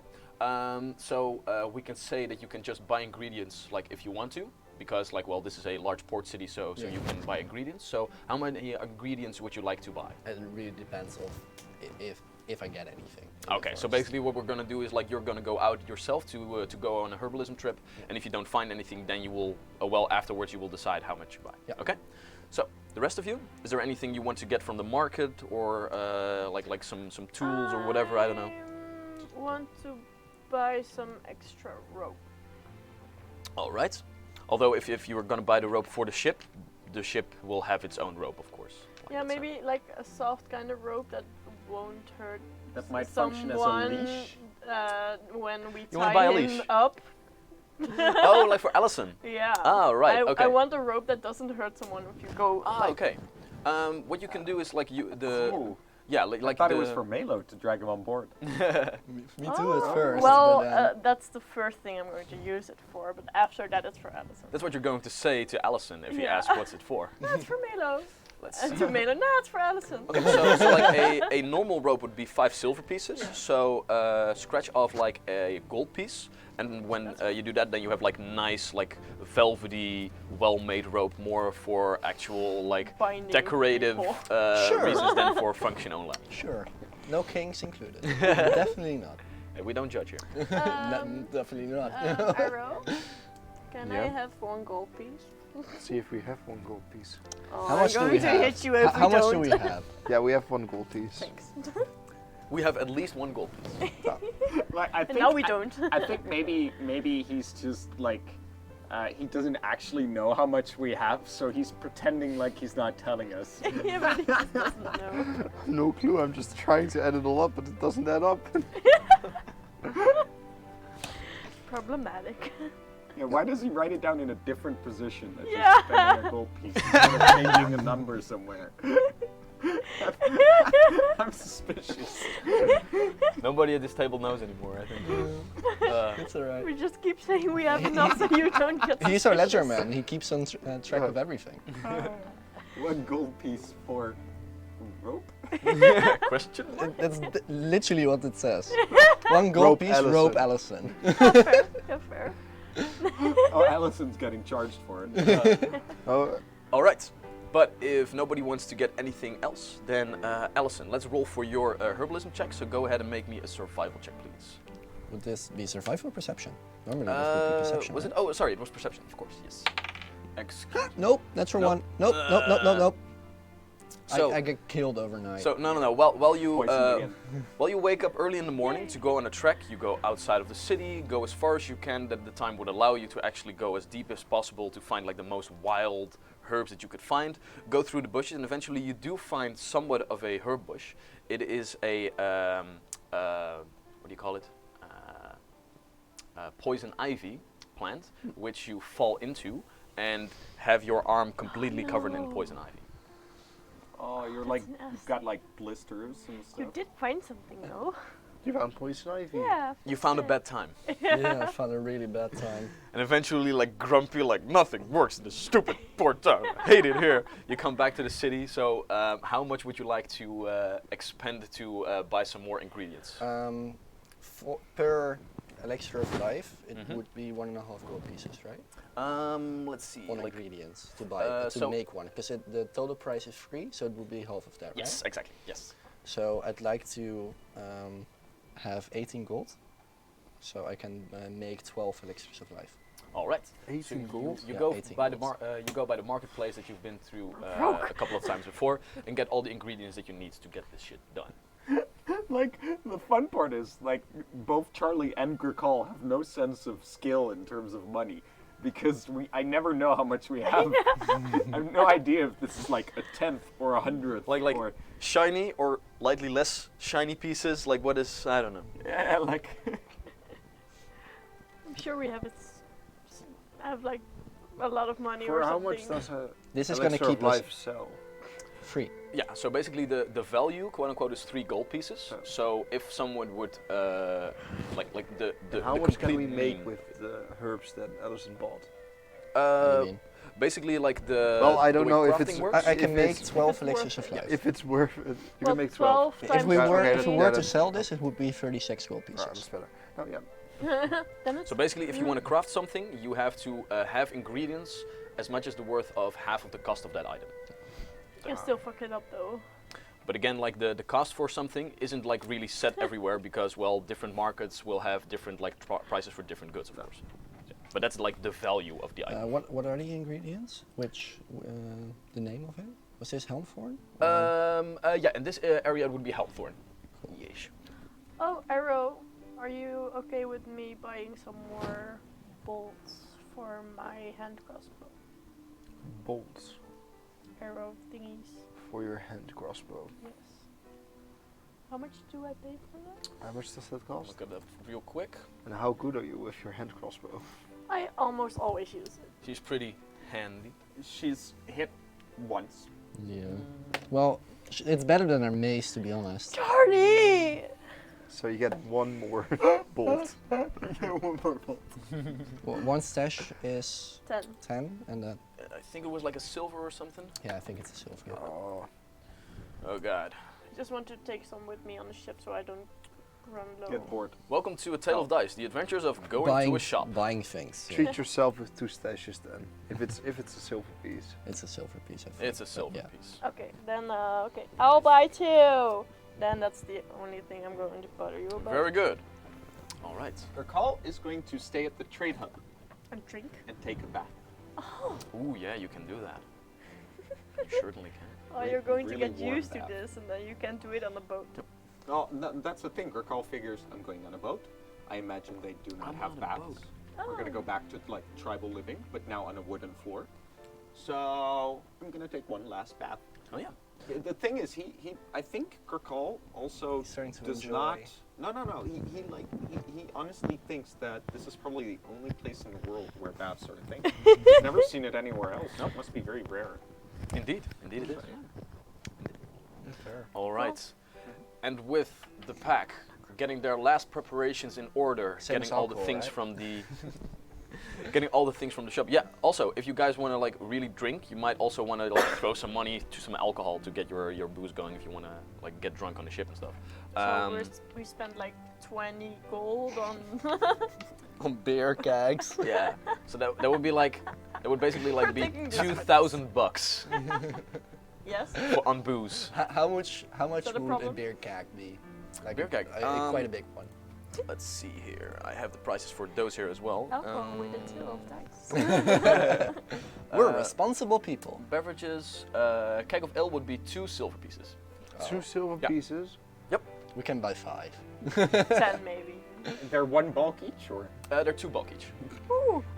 So we can say that you can just buy ingredients like if you want to, because like well this is a large port city, so Yeah. you can buy ingredients. So how many ingredients would you like to buy? It really depends of if I get anything. in the Okay. So forest. basically what we're gonna do is like you're gonna go out yourself to go on a herbalism trip, and if you don't find anything, then you will well afterwards you will decide how much you buy. Yeah. Okay. So the rest of you, is there anything you want to get from the market or like some tools or whatever? I don't know. Want to buy some extra rope. All right. Although if you were gonna buy the rope for the ship will have its own rope, of course. Like Yeah, that's maybe like a soft kind of rope that won't hurt That might function as a someone leash. when we You wanna tie buy a him leash? up. Oh, like for Allison. Yeah. Oh, right. I Okay. want a rope that doesn't hurt someone if you go. Ah, like, okay. What you can do is like Oh, yeah like I thought the it was for Melo to drag him on board. Me too at first. Well, but then that's the first thing I'm going to use it for, but after that it's for Allison. That's what you're going to say to Allison if he Yeah. asks what's it for. No, it's for Melo. Let's And see. to Melo, no, it's for Allison. Okay, so like a normal rope would be 5 silver pieces. So scratch off like a gold piece, and when you do that, then you have like nice, like velvety, well-made rope, more for actual like Binding decorative people. Sure. reasons than for function only. sure, no kings included. Definitely not. Hey, we don't judge here. Definitely not. Arrow, can I Yeah. have 1 gold piece? See if we have 1 gold piece. Oh, How much I'm do going we to have? hit you if How we much don't. do we have? Yeah, we have 1 gold piece. Thanks. We have at least 1 gold piece. Like, I And think now we don't. I think maybe he's just like he doesn't actually know how much we have, so he's pretending like he's not telling us. Yeah, but he just doesn't know. No clue, I'm just trying to add it all up, but it doesn't add up. Problematic. Yeah, why does he write it down in a different position? That's Yeah. just spending a gold piece instead of changing a number somewhere. I'm suspicious. Nobody at this table knows anymore, I think. It's alright. We just keep saying we have enough so you don't get He's our ledger suspicious. man. He keeps on track of everything. 1 gold piece for rope. Question? That's literally what it says. 1 gold Rope piece, rope Allison. Fair. Yeah, fair. Oh, Allison's getting charged for it. Oh, All right. But if nobody wants to get anything else, then Allison, let's roll for your herbalism check. So go ahead and make me a survival check, please. Would this be survival or perception? Normally this would be perception. Was right? it? Oh, sorry, it was perception, of course. Yes. Excuse. Nope, natural Nope. 1. Nope, nope, nope, nope, nope. So- I get killed overnight. So no. While you Poisoned again. while you wake up early in the morning to go on a trek, you go outside of the city, go as far as you can that the time would allow you to actually go as deep as possible to find like the most wild herbs that you could find. Go through the bushes, and eventually you do find somewhat of a herb bush. It is a what do you call it? Poison ivy plant, which you fall into and have your arm completely covered in No. poison ivy. Oh, you're That's like nasty. you've got like blisters and You stuff. did find something though. you found poison ivy. Yeah. You found a that's bad time. yeah, I found a really bad time. And eventually, like grumpy, like nothing works in this stupid port town. I hate it here. You come back to the city. So, how much would you like to expend to buy some more ingredients? Per elixir of life, it Mhm. would be 1.5 gold pieces, right? Let's see. On like, ingredients to buy, to so- make one. Because the total price is free, so it would be half of that, yes, right? exactly. Yes. So I'd like to have 18 gold, so I can make 12 elixirs of life. All right. 18 gold? You Yeah, go 18 by the gold. you go by the marketplace that you've been through Broke. a couple of times before, and get all the ingredients that you need to get this shit done. Like, the fun part is, like, both Charlie and Gricol have no sense of skill in terms of money. Because I never know how much we have. I have no idea if this is like a 10th or a 100th. Like or, shiny or lightly less shiny pieces. Like what is? I don't know. yeah, like, I'm sure we have have like a lot of money For or how something. much does a This is going to elixir of keep us life sell? free. Yeah, so basically the value, quote unquote, is 3 gold pieces. Oh. So if someone would like the And how the much can complete we make mean- with the herbs that Allison bought? What do Uh, you mean? basically like the. Well, I don't the way know if crafting it's- works. I can If make it's- 12 If it's elixirs worth of life. If it's worth it, you Well, can make 12. 12 If we times were, okay, if we yeah, were to that's- sell this, it would be 36 gold Ah, pieces. that's better. Oh yeah. Then it's So basically, if you want to craft something, you have to have ingredients as much as the worth of half of the cost of that item. you can still fuck it up though. But again, like the cost for something isn't like really set everywhere because well, different markets will have different like prices for different goods, of course. Yeah. But that's like the value of the item. What are the ingredients? Which, the name of it? Was this Helmthorn? Yeah, in this area it would be Helmthorn. Yeesh. Oh, Arrow, are you okay with me buying some more bolts for my hand crossbow? Bolts Arrow thingies. for your hand crossbow. Yes. How much do I pay for that? How much does that cost? Look at that real quick. And how good are you with your hand crossbow? I almost always use it. She's pretty handy. She's hit once. Yeah. Well, it's better than our mace, to be honest. Charlie! So you get one more bolt. One more bolt. One stash is 10. 10, and that, I think it was like a silver or something. yeah, I think it's a silver. Oh, Oh god. I just want to take some with me on the ship so I don't run low. Get bored. Welcome to A Tale of Dice, the adventures of going buying, to a shop. buying things. Yeah. treat yourself with 2 stashes then. If it's a silver piece. It's a silver piece, I think. It's a silver yeah. piece. Okay, then, okay. I'll buy 2! Then that's the only thing I'm going to bother you about. Very good. All right. Urkal is going to stay at the trade hub And drink. and take a bath. Ooh, yeah, you can do that. You certainly can. Oh, you're going to really get warm used to bath. this and then you can do it on the boat. Oh, that's the thing. Urkal figures I'm going on a boat. I imagine they do not I'm have on a baths. boat. We're gonna go back to like tribal living, but now on a wooden floor. So I'm gonna take one last bath. Oh yeah. The thing is, he I think Urkal also He's starting to does enjoy. not. No. He honestly thinks that this is probably the only place in the world where baths are a thing. He's never seen it anywhere else. It must be very rare. Indeed. Indeed it is. Fair. All right. And with the pack getting their last preparations in order, Same getting as all the alcohol, things right? from the getting all the things from the shop. Yeah. Also, if you guys want to like really drink, you might also want to like throw some money to some alcohol to get your booze going if you want to like get drunk on the ship and stuff. So we spent like 20 gold on. On beer kegs. Yeah. So that would be like that would basically like We're be thinking this. $2,000 Yes. on booze. How much that a would a problem? beer keg be? Like Beer keg? quite a big one. Let's see here. I have the prices for those here as well. Alcohol with a 2 of dice. We're responsible people. Beverages, keg of ale would be 2 silver pieces. 2 silver Yeah. pieces. We can buy 5. 10 maybe. They're one bulk each, or They're 2 bulk each.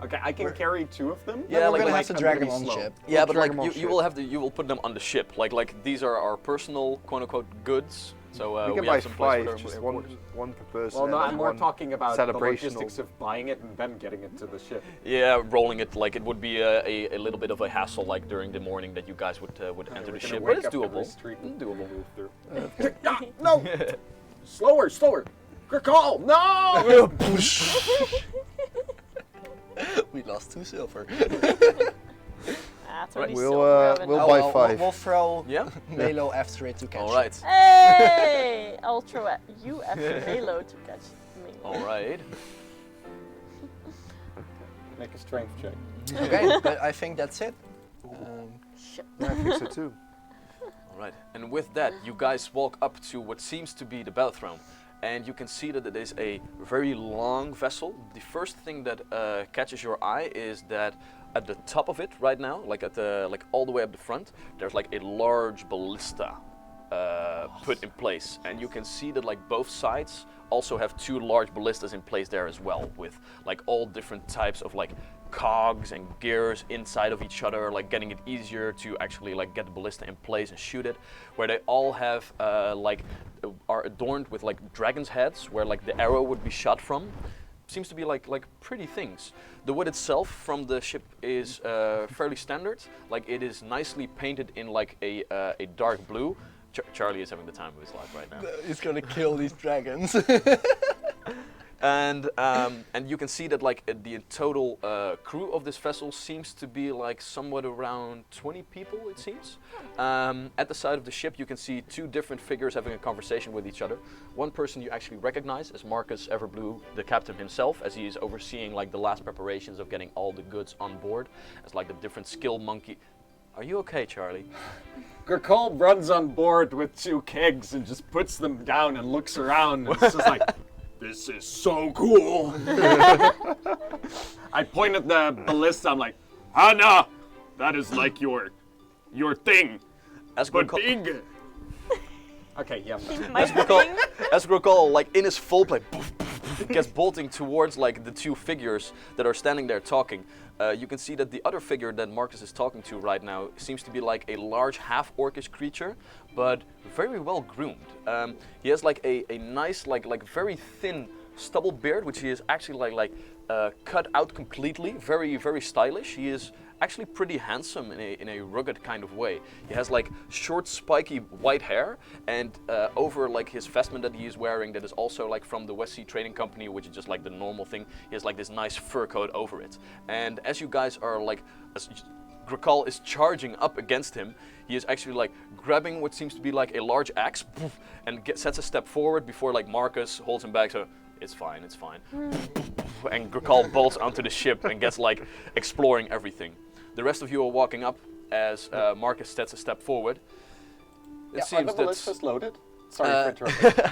okay, I can carry 2 of them. Yeah, we're like- gonna like have to I'm drag really them on the slow. ship. Yeah, but drag like them off you ship. will have to you will put them on the ship. Like these are our personal quote unquote goods. So we can we buy have some place 5, for just their one, quarters. one per person. Well, no, and I'm then more one talking about the celebrational. logistics of buying it and then getting it to the ship. Yeah, rolling it like it would be a little bit of a hassle like during the morning that you guys would enter We're the gonna ship, but wake it's up every doable. street It's and doable. move through. No! Slower! Call! No! We lost 2 silver. That's Right. only We'll, silver, haven't we'll I? buy well, 5. We'll throw Yeah. Melo after it to catch. All right. Hey! I'll throw at you after Halo to catch me. All right. Make a strength check. Okay, but I think that's it. Shit. Yeah, I think so too. All right. And with that, you guys walk up to what seems to be the bathroom, and you can see that it is a very long vessel. The first thing that catches your eye is that at the top of it, right now, like at the all the way up the front, there's like a large ballista put in place, and you can see that like both sides also have 2 large ballistas in place there as well, with like all different types of like cogs and gears inside of each other, like getting it easier to actually like get the ballista in place and shoot it. Where they all have are adorned with like dragon's heads, where like the arrow would be shot from. Seems to be like pretty things. The wood itself from the ship is fairly standard. Like it is nicely painted in like a dark blue. Charlie is having the time of his life right now. He's gonna kill these dragons. And you can see that like the total crew of this vessel seems to be like somewhat around 20 people, it seems. At the side of the ship you can see two different figures having a conversation with each other. One person you actually recognize as Marcus Everblue, the captain himself, as he is overseeing like the last preparations of getting all the goods on board, as like the different skill monkey. Are you okay, Charlie? Gricol runs on board with 2 kegs and just puts them down and looks around and it's just like, this is so cool. I point at the ballista, I'm like, Hannah, that is like your thing, As but Gricol, big. Okay, yeah. as Gricol, like in his full play, gets bolting towards like the two figures that are standing there talking. You can see that the other figure that Marcus is talking to right now seems to be like a large half-orcish creature, but very well groomed. He has like a nice, like very thin stubble beard, which he is actually cut out completely, very, very stylish. He is actually pretty handsome in a rugged kind of way. He has like short, spiky white hair, and over like his vestment that he is wearing, that is also like from the West Sea Trading Company, which is just like the normal thing. He has like this nice fur coat over it. And as you guys are like, as Gricol is charging up against him, he is actually like grabbing what seems to be like a large axe, and sets a step forward before like Marcus holds him back. So it's fine, it's fine. And Gricol bolts onto the ship and gets like exploring everything. The rest of you are walking up as Marcus sets a step forward. It seems are the that ballistas loaded? Sorry for interrupting.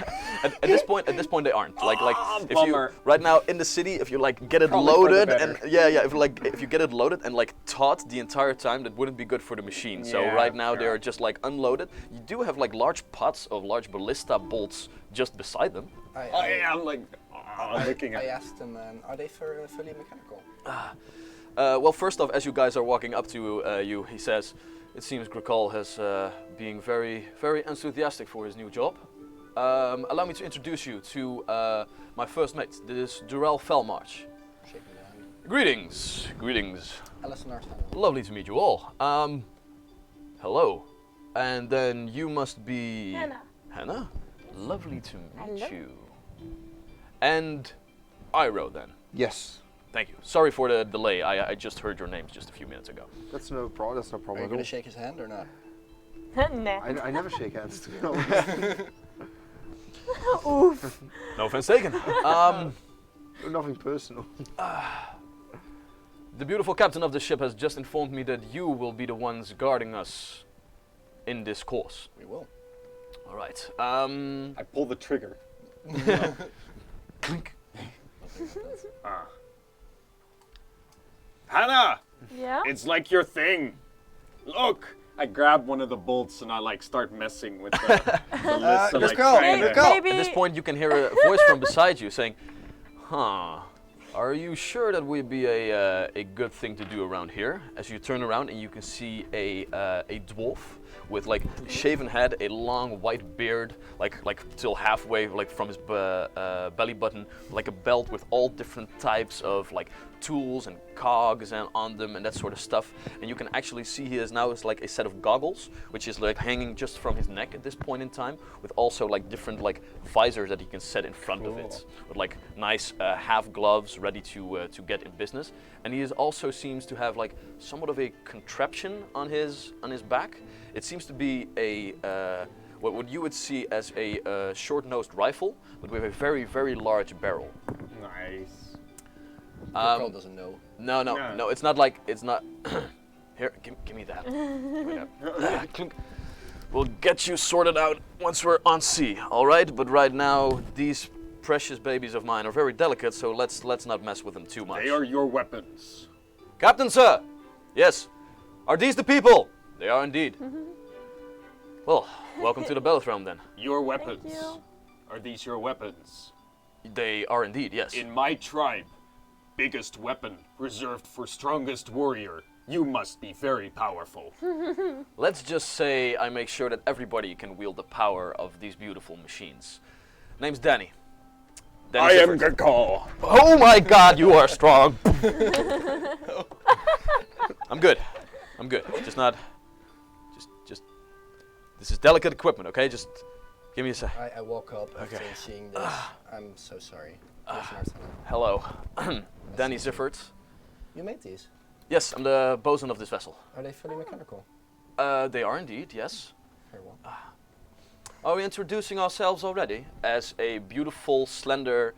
at this point they aren't. Like if you bummer. right now in the city, if you like get it Probably for the loaded better. and if you get it loaded and like taut the entire time, that wouldn't be good for the machine. So Yeah, right now they fair. are just like unloaded. You do have like large pots of large ballista bolts just beside them. I'm like looking I at. asked them, are they fully mechanical? Well, first off, as you guys are walking up to you, he says, it seems Gricol has being very, very enthusiastic for his new job. Allow me to introduce you to my first mate. This is Durrell Felmarch. Shaking the hand. Greetings, greetings. Alison Artana. Lovely to meet you all. Hello. And then you must be... Hannah. Hannah? Lovely to meet Hello. you. And Iro then. Yes. Thank you. Sorry for the delay. I just heard your names just a few minutes ago. That's no problem. That's no Are problem you at going all. to shake his hand or not? Nah. I never shake hands, to be honest. Oof. No offense taken. Nothing personal. The beautiful captain of the ship has just informed me that you will be the ones guarding us in this course. We will. All right. I pull the trigger. Clink. Hannah, Yeah? it's like your thing. Look. I grab one of the bolts and I like start messing with the ballista. let's like, go, trying let's to- go. Maybe At this point, you can hear a voice from beside you saying, "Huh? Are you sure that would be a good thing to do around here?" As you turn around and you can see a dwarf with like shaven head, a long white beard, like till halfway, like from his belly button, like a belt with all different types of like tools and cogs and on them and that sort of stuff. And you can actually see he has now is like a set of goggles, which is like hanging just from his neck at this point in time, with also like different like visors that he can set in front of it, with like nice half gloves ready to get in business. And he is also seems to have like somewhat of a contraption on his back. It seems to be a what you would see as a short-nosed rifle, but with a very, very large barrel. Nice. Gricol doesn't know. No, it's not like, it's not, here, give me that. Give me that. Clink. We'll get you sorted out once we're on sea, all right? But right now, these precious babies of mine are very delicate, so let's not mess with them too much. They are your weapons. Captain, sir! Yes. Are these the people? They are indeed. Well, welcome to the Bellathrone then. Your weapons. you. Are these your weapons? They are indeed, yes. In my tribe, biggest weapon reserved for strongest warrior. You must be very powerful. Let's just say I make sure that everybody can wield the power of these beautiful machines. Name's Danny. Danny I am Sifford. Gricol. Oh my God, you are strong. I'm good. Just not. Just. This is delicate equipment, okay? Just give me a sec. I woke up after Okay. seeing this. I'm so sorry. Hello. Danny Ziffert. You made these? Yes, I'm the bosun of this vessel. Are they fully mechanical? They are indeed, yes. Very well. Are we introducing ourselves already? As a beautiful, slender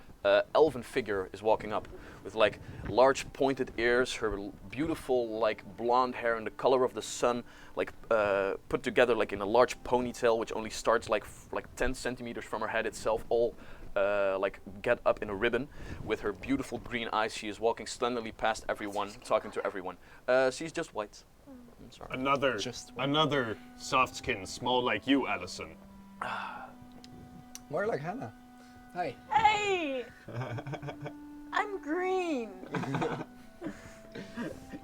elven figure is walking up with like large pointed ears, her beautiful like blonde hair in the color of the sun, like put together like in a large ponytail, which only starts like 10 centimeters from her head itself, all like get up in a ribbon. With her beautiful green eyes, she is walking slenderly past everyone, talking to everyone. She's just white. I'm sorry. Another soft skin, small like you, Allison. More like Hannah. Hi. Hey! I'm green.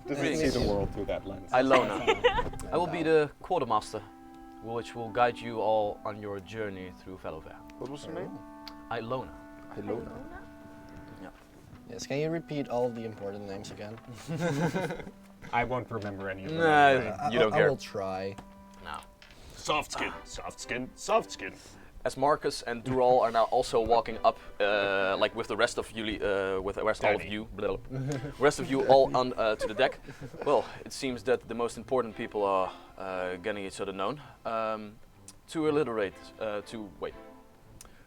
Doesn't see the world through that lens. Ilona. I will be the quartermaster, which will guide you all on your journey through Vallovere. What was her name? Ilona. Ilona. Yes, can you repeat all the important names again? I won't remember any of them. Nah, you don't I care. will try. No. Soft skin, soft skin, soft skin. As Marcus and Dural are now also walking up, like with the rest of you, rest of you all on to the deck. Well, it seems that the most important people are getting each other known.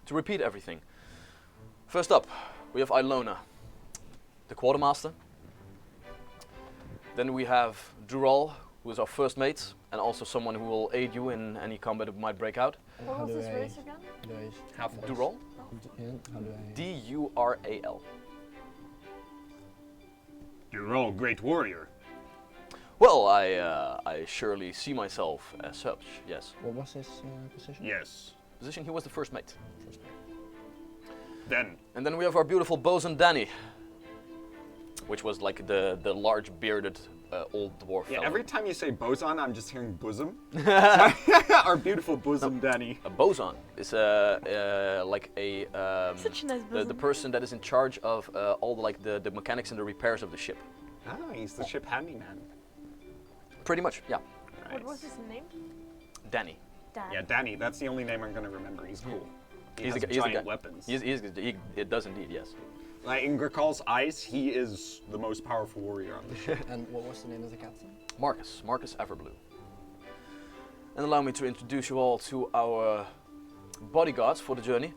To repeat everything. First up, we have Ilona, the quartermaster. Then we have Dural, who is our first mate, and also someone who will aid you in any combat that might break out. What was his race again? Dural? How do I? D-U-R-A-L. You're all great warrior. Well, I surely see myself as such, yes. What was his position? Yes. Position, he was the first mate. Then, And then we have our beautiful bosun Danny, which was like the large bearded old dwarf yeah, fellow. every time you say boson, I'm just hearing bosom. Our beautiful bosom, Danny. A bosun is like a Such a nice the bosom. person that is in charge of all the mechanics and the repairs of the ship. Ah, he's the ship handyman. Pretty much, yeah. What was his name? Danny. Dan. Yeah, Danny. That's the only name I'm gonna remember. He's cool. He has He's the giant guy. weapons. It does indeed, yes. Like in Grikal's eyes, he is the most powerful warrior on the ship. And what was the name of the captain? Marcus Everblue. And allow me to introduce you all to our bodyguards for the journey.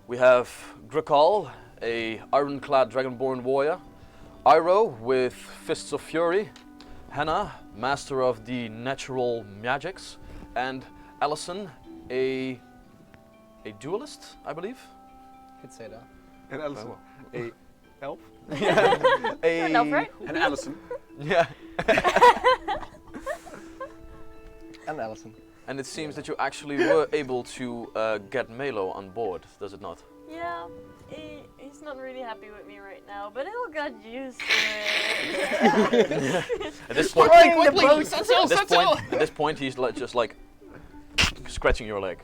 We have Grikal, a ironclad dragonborn warrior. Iroh with fists of fury. Hannah, master of the natural magics. And Allison, a duelist, I believe. Could say that. And Allison, a elf. A Elf, right? And Allison. Yeah. And Allison. And it seems that you actually were able to get Melo on board, does it not? Yeah, he's not really happy with me right now, but he'll get used to it. At this point, at this point, he's like, just like scratching your leg.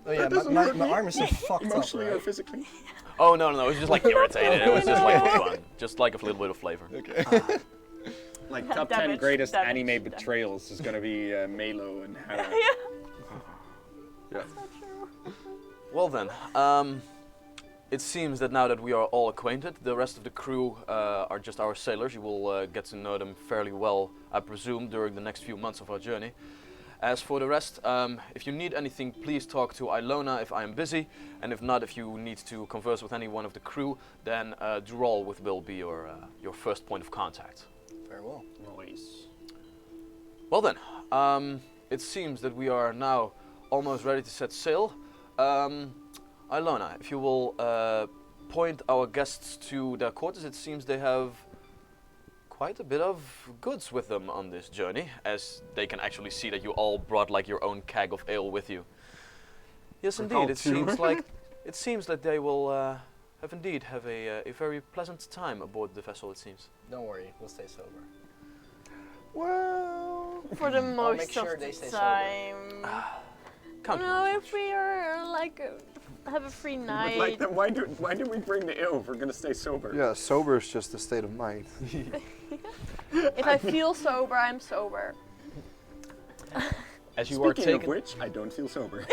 Oh yeah, my arm is so fucked up. Emotionally or Right? physically? Oh no, it was just like irritated. It was just like for fun, just like a little bit of flavor. Okay. Like top 10 Damage, greatest damage, anime damage. betrayals is gonna be Melo and Hannah. That's not true. Well then, it seems that now that we are all acquainted, the rest of the crew are just our sailors. You will get to know them fairly well, I presume, during the next few months of our journey. As for the rest, if you need anything, please talk to Ilona if I am busy, and if not, if you need to converse with any one of the crew, then Dural will be your first point of contact. Very well. Nice. Well then, it seems that we are now almost ready to set sail. Ilona, if you will point our guests to their quarters, it seems they have quite a bit of goods with them on this journey, as they can actually see that you all brought like your own keg of ale with you. Yes, indeed. It seems that they will have a very pleasant time aboard the vessel. It seems. Don't worry, we'll stay sober. Well, For the most make sure of they the stay time. Count No, on if we are like have a free night. Like then why do we bring the ale if we're gonna stay sober? yeah, sober is just a state of mind. If I feel sober, I'm sober. as you are Speaking of taken, which, I don't feel sober.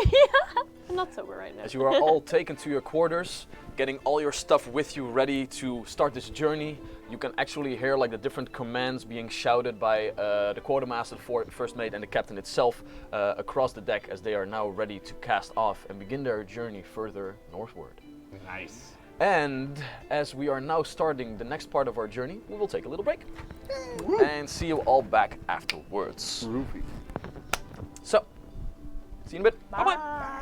I'm not sober right now. as you are all taken to your quarters, getting all your stuff with you, ready to start this journey, you can actually hear like the different commands being shouted by the quartermaster, the first mate, and the captain itself across the deck as they are now ready to cast off and begin their journey further northward. Nice. And as we are now starting the next part of our journey, we will take a little break and see you all back afterwards. Groovy. So, see you in a bit. Bye.